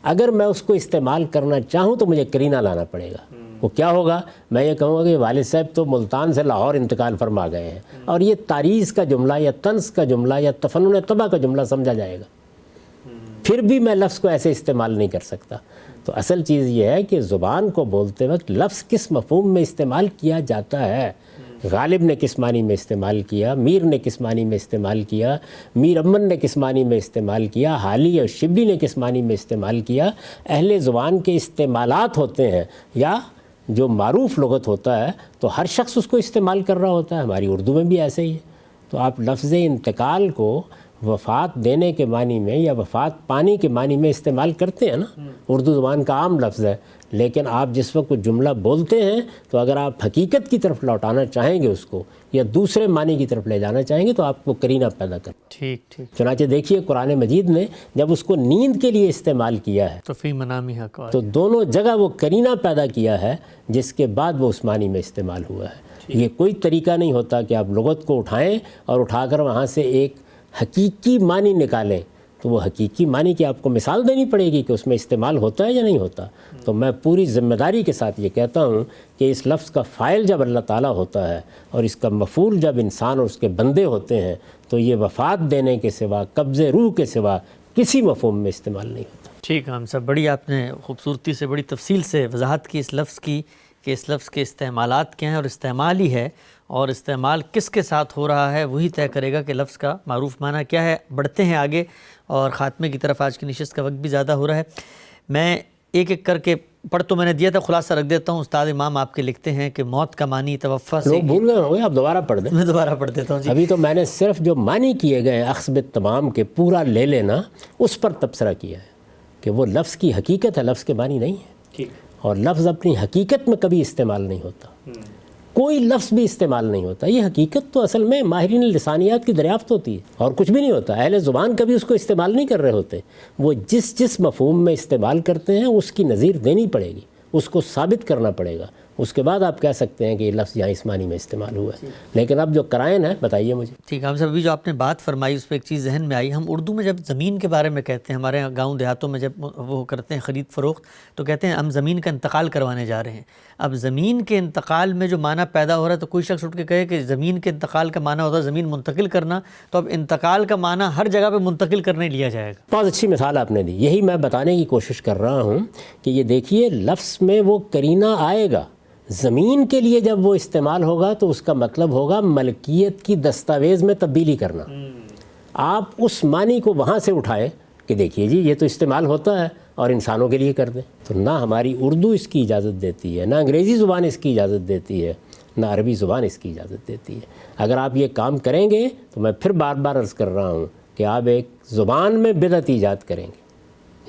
A: اگر میں اس کو استعمال کرنا چاہوں تو مجھے قرینہ لانا پڑے گا. وہ کیا ہوگا؟ میں یہ کہوں گا کہ والد صاحب تو ملتان سے لاہور انتقال فرما گئے ہیں، اور یہ تاریخ کا جملہ یا طنز کا جملہ یا تفنن طبع کا جملہ سمجھا جائے گا. پھر بھی میں لفظ کو ایسے استعمال نہیں کر سکتا. تو اصل چیز یہ ہے کہ زبان کو بولتے وقت لفظ کس مفہوم میں استعمال کیا جاتا ہے. غالب نے کس معنی میں استعمال کیا، میر نے کس معنی میں استعمال کیا، میر امن نے کس معنی میں استعمال کیا، حالی اور شبلی نے کس معنی میں استعمال کیا. اہل زبان کے استعمالات ہوتے ہیں، یا جو معروف لغت ہوتا ہے تو ہر شخص اس کو استعمال کر رہا ہوتا ہے. ہماری اردو میں بھی ایسے ہی ہے. تو آپ لفظ انتقال کو وفات دینے کے معنی میں یا وفات پانی کے معنی میں استعمال کرتے ہیں نا، اردو زبان کا عام لفظ ہے. لیکن آپ جس وقت جملہ بولتے ہیں تو اگر آپ حقیقت کی طرف لوٹانا چاہیں گے اس کو، یا دوسرے معنی کی طرف لے جانا چاہیں گے، تو آپ کو قرینہ پیدا کر.
B: ٹھیک.
A: چنانچہ دیکھیے قرآن مجید نے جب اس کو نیند کے لیے استعمال کیا ہے
B: تو فی منامی حق،
A: تو دونوں جگہ وہ قرینہ پیدا کیا ہے جس کے بعد وہ اس معنی میں استعمال ہوا ہے. یہ کوئی طریقہ نہیں ہوتا کہ آپ لغت کو اٹھائیں اور اٹھا کر وہاں سے ایک حقیقی معنی نکالیں. تو وہ حقیقی معنی کی آپ کو مثال دینی پڑے گی کہ اس میں استعمال ہوتا ہے یا نہیں ہوتا. تو میں پوری ذمہ داری کے ساتھ یہ کہتا ہوں کہ اس لفظ کا فاعل جب اللہ تعالیٰ ہوتا ہے اور اس کا مفعول جب انسان اور اس کے بندے ہوتے ہیں تو یہ وفات دینے کے سوا، قبض روح کے سوا کسی مفہوم میں استعمال نہیں ہوتا.
B: ٹھیک. ہم سب بڑی آپ نے خوبصورتی سے، بڑی تفصیل سے وضاحت کی اس لفظ کی کہ اس لفظ کے استعمالات کیا ہیں اور استعمال ہی ہے، اور استعمال کس کے ساتھ ہو رہا ہے وہی طے کرے گا کہ لفظ کا معروف معنی کیا ہے۔ بڑھتے ہیں آگے اور خاتمے کی طرف، آج کی نشست کا وقت بھی زیادہ ہو رہا ہے۔ میں ایک ایک کر کے پڑھ تو میں نے دیا تھا، خلاصہ رکھ دیتا ہوں۔ استاد امام آپ کے لکھتے ہیں کہ موت کا معنی توفیٰ سے،
A: لوگ بھول گئے ہوں گے، آپ دوبارہ پڑھ دیں۔
B: میں دوبارہ پڑھ دیتا ہوں جی۔
A: ابھی تو میں نے صرف جو معنی کیے گئے اخذ بالتمام کے پورا لے لینا، اس پر تبصرہ کیا ہے کہ وہ لفظ کی حقیقت ہے، لفظ کے معنی نہیں ہے، اور لفظ اپنی حقیقت میں کبھی استعمال نہیں ہوتا، کوئی لفظ بھی استعمال نہیں ہوتا۔ یہ حقیقت تو اصل میں ماہرین لسانیات کی دریافت ہوتی ہے، اور کچھ بھی نہیں ہوتا۔ اہل زبان کبھی اس کو استعمال نہیں کر رہے ہوتے، وہ جس مفہوم میں استعمال کرتے ہیں اس کی نظیر دینی پڑے گی، اس کو ثابت کرنا پڑے گا، اس کے بعد آپ کہہ سکتے ہیں کہ یہ لفظ یہاں اس معنی میں استعمال ہوا ہے۔ لیکن اب جو قرائن ہے، بتائیے مجھے۔
B: ٹھیک ہے، ہم سب ابھی جو آپ نے بات فرمائی اس پہ ایک چیز ذہن میں آئی۔ ہم اردو میں جب زمین کے بارے میں کہتے ہیں، ہمارے یہاں گاؤں دیہاتوں میں جب وہ کرتے ہیں خرید فروخت، تو کہتے ہیں ہم زمین کا انتقال کروانے جا رہے ہیں۔ اب زمین کے انتقال میں جو معنی پیدا ہو رہا ہے، تو کوئی شخص اٹھ کے کہے کہ زمین کے انتقال کا معنی ہوتا ہے زمین منتقل کرنا، تو اب انتقال کا معنی ہر جگہ پہ منتقل کرنے لیا جائے گا۔
A: بہت اچھی مثال آپ نے دی، یہی میں بتانے کی کوشش کر رہا ہوں کہ یہ دیکھیے لفظ میں وہ قرینہ آئے گا، زمین کے لیے جب وہ استعمال ہوگا تو اس کا مطلب ہوگا ملکیت کی دستاویز میں تبدیلی کرنا۔ آپ اس معنی کو وہاں سے اٹھائے کہ دیکھیے جی یہ تو استعمال ہوتا ہے اور انسانوں کے لیے کر دیں، تو نہ ہماری اردو اس کی اجازت دیتی ہے، نہ انگریزی زبان اس کی اجازت دیتی ہے، نہ عربی زبان اس کی اجازت دیتی ہے۔ اگر آپ یہ کام کریں گے تو میں پھر بار بار عرض کر رہا ہوں کہ آپ ایک زبان میں بدعت ایجاد کریں گے،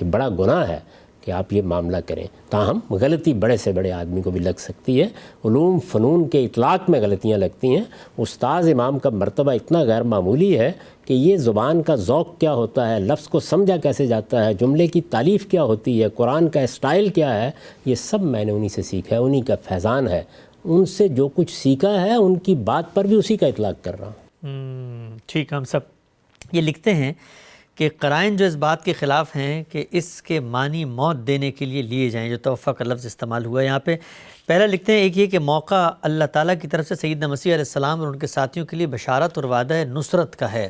A: یہ بڑا گناہ ہے کہ آپ یہ معاملہ کریں۔ تاہم غلطی بڑے سے بڑے آدمی کو بھی لگ سکتی ہے، علوم فنون کے اطلاق میں غلطیاں لگتی ہیں۔ استاذ امام کا مرتبہ اتنا غیر معمولی ہے کہ یہ زبان کا ذوق کیا ہوتا ہے، لفظ کو سمجھا کیسے جاتا ہے، جملے کی تالیف کیا ہوتی ہے، قرآن کا اسٹائل کیا ہے، یہ سب میں نے انہی سے سیکھا ہے، انہی کا فیضان ہے۔ ان سے جو کچھ سیکھا ہے ان کی بات پر بھی اسی کا اطلاق کر رہا ہوں۔
B: ٹھیک، ہم سب یہ لکھتے ہیں کہ قرائن جو اس بات کے خلاف ہیں کہ اس کے معنی موت دینے کے لیے لیے جائیں، جو توفیٰ کا لفظ استعمال ہوا ہے یہاں پہ۔ پہلا لکھتے ہیں ایک یہ کہ موقع اللہ تعالیٰ کی طرف سے سیدنا مسیح علیہ السلام اور ان کے ساتھیوں کے لیے بشارت اور وعدہ نصرت کا ہے۔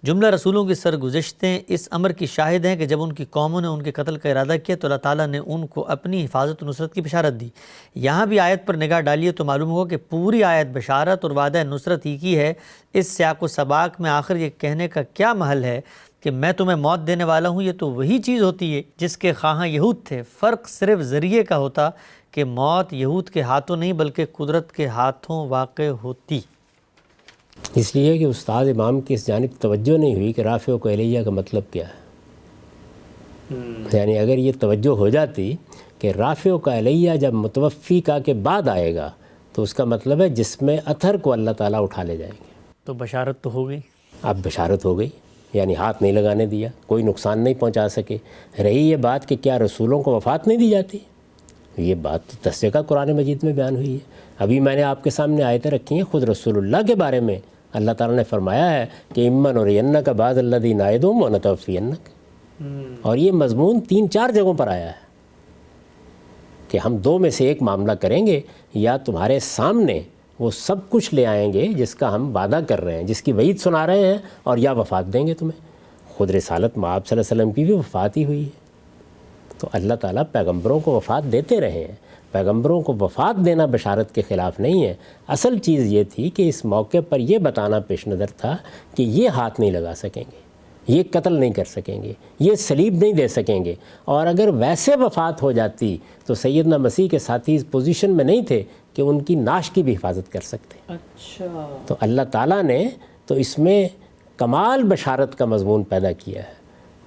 B: جملہ رسولوں کی سرگزشتیں اس امر کی شاہد ہیں کہ جب ان کی قوموں نے ان کے قتل کا ارادہ کیا تو اللہ تعالیٰ نے ان کو اپنی حفاظت و نصرت کی بشارت دی۔ یہاں بھی آیت پر نگاہ ڈالیے تو معلوم ہوگا کہ پوری آیت بشارت اور وعدہ نصرت ہی کی ہے۔ اس سیاق و سباق میں آخر یہ کہنے کا کیا محل ہے کہ میں تمہیں موت دینے والا ہوں؟ یہ تو وہی چیز ہوتی ہے جس کے خواہاں یہود تھے، فرق صرف ذریعے کا ہوتا کہ موت یہود کے ہاتھوں نہیں بلکہ قدرت کے ہاتھوں واقع ہوتی۔
A: اس لیے کہ استاد امام کی اس جانب توجہ نہیں ہوئی کہ رافع و الیہ کا مطلب کیا ہے۔ یعنی اگر یہ توجہ ہو جاتی کہ رافع و الیہ جب متوفی کا کے بعد آئے گا تو اس کا مطلب ہے جس میں اثر کو اللہ تعالیٰ اٹھا لے جائیں گے،
B: تو بشارت تو ہو گئی۔
A: اب بشارت ہو گئی، یعنی ہاتھ نہیں لگانے دیا، کوئی نقصان نہیں پہنچا سکے۔ رہی یہ بات کہ کیا رسولوں کو وفات نہیں دی جاتی، یہ بات تو تذکرہ قرآن مجید میں بیان ہوئی ہے۔ ابھی میں نے آپ کے سامنے آیتیں رکھی ہیں، خود رسول اللہ کے بارے میں اللہ تعالیٰ نے فرمایا ہے کہ امن اور ینک بعض الذی نعدہم ونتوفینک، اور یہ مضمون 3-4 جگہوں پر آیا ہے کہ ہم دو میں سے ایک معاملہ کریں گے، یا تمہارے سامنے وہ سب کچھ لے آئیں گے جس کا ہم وعدہ کر رہے ہیں، جس کی وعید سنا رہے ہیں، اور یا وفات دیں گے تمہیں۔ خود رسالت میں آپ صلی اللہ علیہ وسلم کی بھی وفات ہی ہوئی ہے، تو اللہ تعالیٰ پیغمبروں کو وفات دیتے رہے ہیں۔ پیغمبروں کو وفات دینا بشارت کے خلاف نہیں ہے، اصل چیز یہ تھی کہ اس موقع پر یہ بتانا پیش نظر تھا کہ یہ ہاتھ نہیں لگا سکیں گے، یہ قتل نہیں کر سکیں گے، یہ صلیب نہیں دے سکیں گے، اور اگر ویسے وفات ہو جاتی تو سیدنا مسیح کے ساتھی اس پوزیشن میں نہیں تھے کہ ان کی نعش کی بھی حفاظت کر سکتے۔
B: اچھا،
A: تو اللہ تعالیٰ نے تو اس میں کمال بشارت کا مضمون پیدا کیا ہے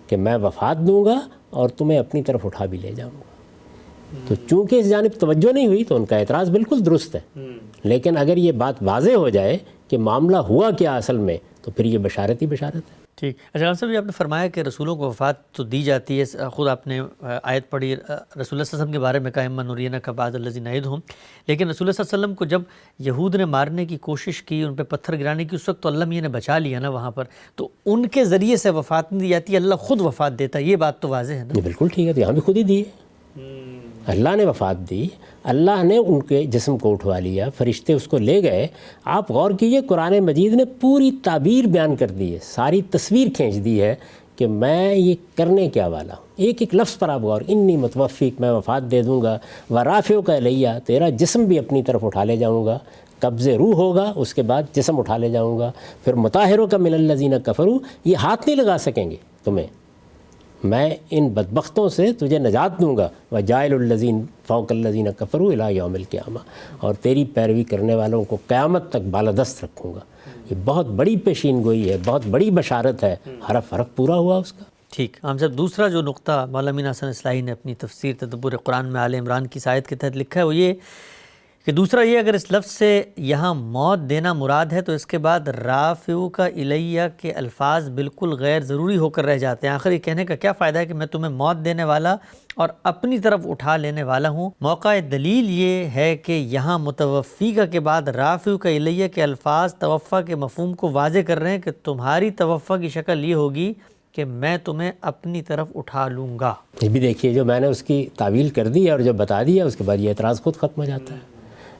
A: کہ میں وفات دوں گا اور تمہیں اپنی طرف اٹھا بھی لے جاؤں گا۔ تو چونکہ اس جانب توجہ نہیں ہوئی تو ان کا اعتراض بالکل درست ہے، لیکن اگر یہ بات واضح ہو جائے کہ معاملہ ہوا کیا اصل میں، تو پھر یہ بشارت ہی بشارت ہے۔
B: ٹھیک، اچھا صاحب یہ آپ نے فرمایا کہ رسولوں کو وفات تو دی جاتی ہے، خود آپ نے آیت پڑھی رسول اللہ صلی اللہ علیہ وسلم کے بارے میں کہا اما نرینک بعض الذی نعدہم، لیکن رسول اللہ صلی اللہ علیہ وسلم کو جب یہود نے مارنے کی کوشش کی، ان پہ پتھر گرانے کی، اس وقت تو اللہ میاں نے بچا لیا نا وہاں پر، تو ان کے ذریعے سے وفات نہیں دی جاتی، اللہ خود وفات دیتا ہے، یہ بات تو واضح ہے نا؟
A: یہ بالکل ٹھیک ہے، تو یہاں بھی خود ہی دی ہے، اللہ نے وفات دی، اللہ نے ان کے جسم کو اٹھوا لیا، فرشتے اس کو لے گئے۔ آپ غور کیجئے قرآن مجید نے پوری تعبیر بیان کر دی ہے، ساری تصویر کھینچ دی ہے کہ میں یہ کرنے کیا والا ہوں. ایک ایک لفظ پر آپ غور. انی متوفیک، میں وفات دے دوں گا. ورافعک الیہ، تیرا جسم بھی اپنی طرف اٹھا لے جاؤں گا. قبض روح ہوگا، اس کے بعد جسم اٹھا لے جاؤں گا. پھر مطہرک من الذین کفروا، یہ ہاتھ نہیں لگا سکیں گے تمہیں. میں ان بدبختوں سے تجھے نجات دوں گا. وجاعل الذین فوق الذین کفروا الی یوم القیامہ، اور تیری پیروی کرنے والوں کو قیامت تک بالادست رکھوں گا. یہ بہت بڑی پیشین گوئی ہے، بہت بڑی بشارت ہے. حرف حرف پورا ہوا اس کا.
B: ٹھیک. ہم صاحب دوسرا جو نقطہ مولانا امین حسن اصلاحی نے اپنی تفسیر تدبر قرآن میں آل عمران کی آیت کے تحت لکھا ہے وہ یہ کہ دوسرا یہ، اگر اس لفظ سے یہاں موت دینا مراد ہے تو اس کے بعد رافعک الیہ کے الفاظ بالکل غیر ضروری ہو کر رہ جاتے ہیں. آخر یہ کہنے کا کیا فائدہ ہے کہ میں تمہیں موت دینے والا اور اپنی طرف اٹھا لینے والا ہوں. موقع دلیل یہ ہے کہ یہاں متوفیکہ کے بعد رافعک الیہ کے الفاظ توفع کے مفہوم کو واضح کر رہے ہیں کہ تمہاری توفع کی شکل یہ ہوگی کہ میں تمہیں اپنی طرف اٹھا لوں گا.
A: یہ بھی دیکھیے، جو میں نے اس کی تعویل کر دی اور جو بتا دیا اس کے بعد یہ اعتراض خود ختم ہو جاتا ہے.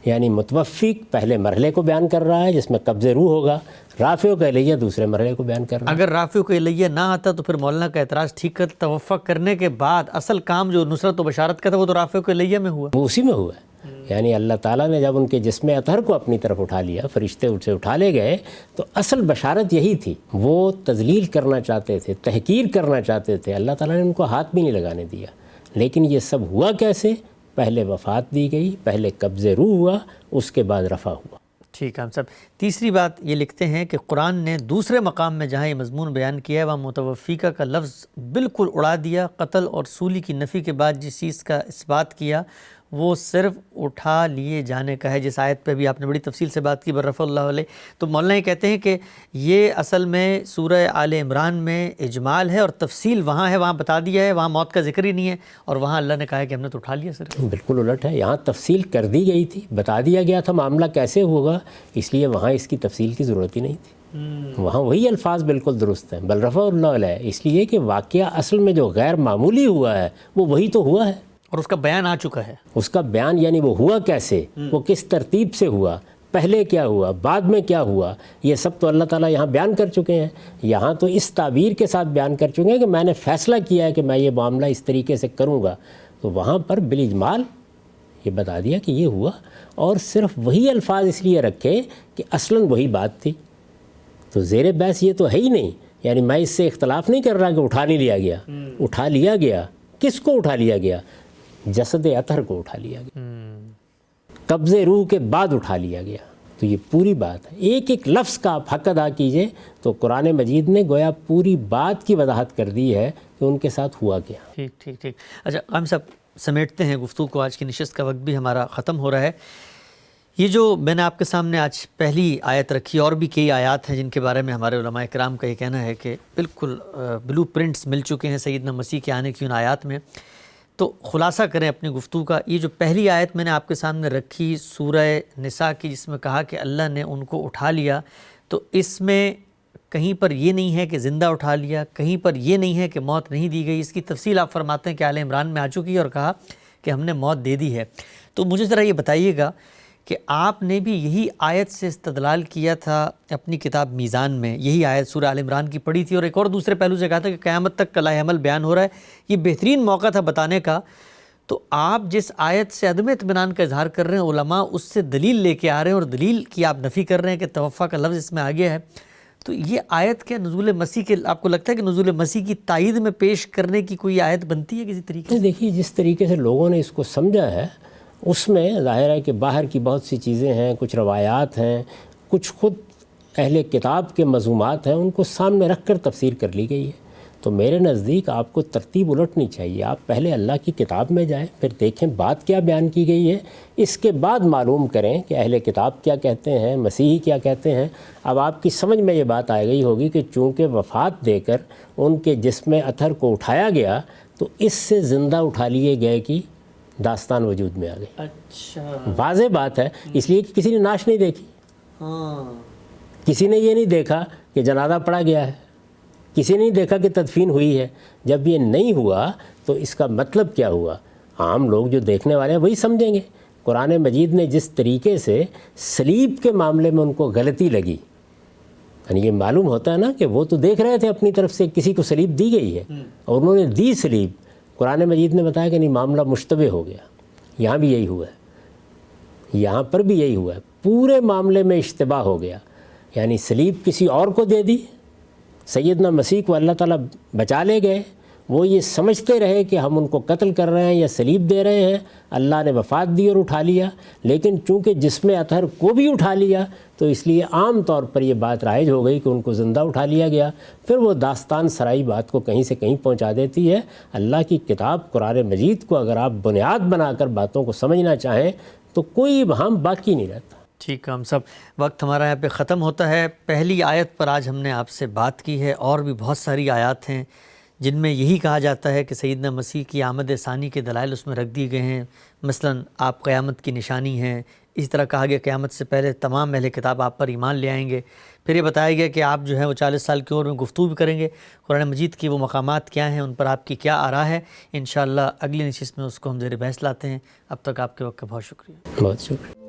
A: یعنی متوفیق پہلے مرحلے کو بیان کر رہا ہے جس میں قبض روح ہوگا، رافعک الیہ دوسرے مرحلے کو بیان کر رہا ہے.
B: اگر رافعک الیہ نہ آتا تو پھر مولانا کا اعتراض ٹھیک کر، توفع کرنے کے بعد اصل کام جو نصرت و بشارت کا تھا وہ تو رافعک الیہ میں ہوا،
A: وہ اسی میں ہوا ہے. یعنی اللہ تعالیٰ نے جب ان کے جسم اطہر کو اپنی طرف اٹھا لیا، فرشتے ان سے اٹھا لے گئے، تو اصل بشارت یہی تھی. وہ تذلیل کرنا چاہتے تھے، تحقیر کرنا چاہتے تھے، اللہ تعالیٰ نے ان کو ہاتھ بھی نہیں لگانے دیا. لیکن یہ سب ہوا کیسے؟ پہلے وفات دی گئی، پہلے قبض روح ہوا، اس کے بعد رفع ہوا.
B: ٹھیک ہے. ہم سب تیسری بات یہ لکھتے ہیں کہ قرآن نے دوسرے مقام میں جہاں یہ مضمون بیان کیا ہے وہاں متوفیکہ کا لفظ بالکل اڑا دیا. قتل اور سولی کی نفی کے بعد جس چیز کا اثبات کیا وہ صرف اٹھا لیے جانے کا ہے، جس آیت پہ بھی آپ نے بڑی تفصیل سے بات کی، برفع اللہ علیہ. تو مولانا یہ کہتے ہیں کہ یہ اصل میں سورہ آل عمران میں اجمال ہے اور تفصیل وہاں ہے، وہاں بتا دیا ہے، وہاں موت کا ذکر ہی نہیں ہے، اور وہاں اللہ نے کہا ہے کہ ہم نے تو اٹھا لیا صرف.
A: بالکل الٹ ہے. یہاں تفصیل کر دی گئی تھی، بتا دیا گیا تھا معاملہ کیسے ہوگا، اس لیے وہاں اس کی تفصیل کی ضرورت ہی نہیں تھی. وہاں وہی الفاظ بالکل درست ہیں، بل رفع اللہ علیہ، اس لیے کہ واقعہ اصل میں جو غیر معمولی ہوا ہے وہ وہی تو ہوا ہے
B: اور اس کا بیان آ چکا ہے.
A: اس کا بیان یعنی وہ ہوا کیسے، وہ کس ترتیب سے ہوا، پہلے کیا ہوا، بعد میں کیا ہوا، یہ سب تو اللہ تعالیٰ یہاں بیان کر چکے ہیں. یہاں تو اس تعبیر کے ساتھ بیان کر چکے ہیں کہ میں نے فیصلہ کیا ہے کہ میں یہ معاملہ اس طریقے سے کروں گا. تو وہاں پر بالاجمال یہ بتا دیا کہ یہ ہوا، اور صرف وہی الفاظ اس لیے رکھے کہ اصلاً وہی بات تھی. تو زیر بحث یہ تو ہے ہی نہیں. یعنی میں اس سے اختلاف نہیں کر رہا کہ اٹھا نہیں لیا گیا. اٹھا لیا گیا. کس کو اٹھا لیا گیا؟ جسد اطہر کو اٹھا لیا گیا. قبض روح کے بعد اٹھا لیا گیا. تو یہ پوری بات ہے. ایک ایک لفظ کا آپ حق ادا کیجئے تو قرآن مجید نے گویا پوری بات کی وضاحت کر دی ہے کہ ان کے ساتھ ہوا کیا.
B: ٹھیک ٹھیک ٹھیک. اچھا ہم سب سمیٹتے ہیں گفتگو کو، آج کی نشست کا وقت بھی ہمارا ختم ہو رہا ہے. یہ جو میں نے آپ کے سامنے آج پہلی آیت رکھی، اور بھی کئی آیات ہیں جن کے بارے میں ہمارے علماء کرام کا یہ کہنا ہے کہ بالکل بلو پرنٹس مل چکے ہیں سیدنا مسیح کے آنے کی ان آیات میں. تو خلاصہ کریں اپنی گفتگو کا. یہ جو پہلی آیت میں نے آپ کے سامنے رکھی سورہ نساء کی، جس میں کہا کہ اللہ نے ان کو اٹھا لیا، تو اس میں کہیں پر یہ نہیں ہے کہ زندہ اٹھا لیا، کہیں پر یہ نہیں ہے کہ موت نہیں دی گئی. اس کی تفصیل آپ فرماتے ہیں کہ آل عمران میں آ چکی ہے اور کہا کہ ہم نے موت دے دی ہے. تو مجھے ذرا یہ بتائیے گا کہ آپ نے بھی یہی آیت سے استدلال کیا تھا اپنی کتاب میزان میں، یہی آیت سورہ آل عمران کی پڑھی تھی، اور ایک اور دوسرے پہلو سے کہا تھا کہ قیامت تک کا لائحہ عمل بیان ہو رہا ہے. یہ بہترین موقع تھا بتانے کا. تو آپ جس آیت سے عدم اطمینان کا اظہار کر رہے ہیں، علماء اس سے دلیل لے کے آ رہے ہیں اور دلیل کی آپ نفی کر رہے ہیں کہ توفع کا لفظ اس میں آ گیا ہے. تو یہ آیت کیا نزول مسیح کے، آپ کو لگتا ہے کہ نزول مسیح کی تائید میں پیش کرنے کی کوئی آیت بنتی ہے کسی طریقے سے؟
A: دیکھیے جس طریقے سے لوگوں نے اس کو سمجھا ہے اس میں ظاہر ہے کہ باہر کی بہت سی چیزیں ہیں، کچھ روایات ہیں، کچھ خود اہل کتاب کے مضمومات ہیں، ان کو سامنے رکھ کر تفسیر کر لی گئی ہے. تو میرے نزدیک آپ کو ترتیب الٹنی چاہیے. آپ پہلے اللہ کی کتاب میں جائیں، پھر دیکھیں بات کیا بیان کی گئی ہے، اس کے بعد معلوم کریں کہ اہل کتاب کیا کہتے ہیں، مسیحی کیا کہتے ہیں. اب آپ کی سمجھ میں یہ بات آ گئی ہوگی کہ چونکہ وفات دے کر ان کے جسم اطہر کو اٹھایا گیا تو اس سے زندہ اٹھا لیے گئے کی داستان وجود میں آ گئی.
B: اچھا
A: واضح بات ہے، اس لیے کہ کسی نے نعش نہیں دیکھی. کسی نے یہ نہیں دیکھا کہ جنازہ پڑھا گیا ہے، کسی نے نہیں دیکھا کہ تدفین ہوئی ہے. جب یہ نہیں ہوا تو اس کا مطلب کیا ہوا؟ عام لوگ جو دیکھنے والے ہیں وہی سمجھیں گے. قرآن مجید نے جس طریقے سے صلیب کے معاملے میں ان کو غلطی لگی، یعنی یہ معلوم ہوتا ہے نا کہ وہ تو دیکھ رہے تھے اپنی طرف سے کسی کو صلیب دی گئی ہے اور انہوں نے دی صلیب. قرآن مجید نے بتایا کہ نہیں معاملہ مشتبہ ہو گیا. یہاں بھی یہی ہوا ہے, یہاں پر بھی یہی ہوا ہے, پورے معاملے میں اشتباہ ہو گیا. یعنی صلیب کسی اور کو دے دی, سیدنا مسیح کو اللہ تعالیٰ بچا لے گئے. وہ یہ سمجھتے رہے کہ ہم ان کو قتل کر رہے ہیں یا صلیب دے رہے ہیں. اللہ نے وفات دی اور اٹھا لیا, لیکن چونکہ جسم اطہر کو بھی اٹھا لیا تو اس لیے عام طور پر یہ بات رائج ہو گئی کہ ان کو زندہ اٹھا لیا گیا. پھر وہ داستان سرائی بات کو کہیں سے کہیں پہنچا دیتی ہے. اللہ کی کتاب قرآن مجید کو اگر آپ بنیاد بنا کر باتوں کو سمجھنا چاہیں تو کوئی ابہام باقی نہیں رہتا.
B: ٹھیک ہے, ہم سب وقت ہمارا یہاں پہ ختم ہوتا ہے. پہلی آیت پر آج ہم نے آپ سے بات کی ہے, اور بھی بہت ساری آیات ہیں جن میں یہی کہا جاتا ہے کہ سیدنا مسیح کی آمد ثانی کے دلائل اس میں رکھ دیے گئے ہیں. مثلا آپ قیامت کی نشانی ہیں. اس طرح کہا گیا قیامت سے پہلے تمام اہل کتاب آپ پر ایمان لے آئیں گے. پھر یہ بتایا گیا کہ آپ جو ہیں وہ 40 سال کی عمر میں گفتگو بھی کریں گے. قرآن مجید کی وہ مقامات کیا ہیں, ان پر آپ کی کیا آراء ہے, انشاءاللہ اگلی نشست میں اس کو ہم زیر بحث لاتے ہیں. اب تک آپ کے وقت کا بہت شکریہ.
A: بہت شکریہ.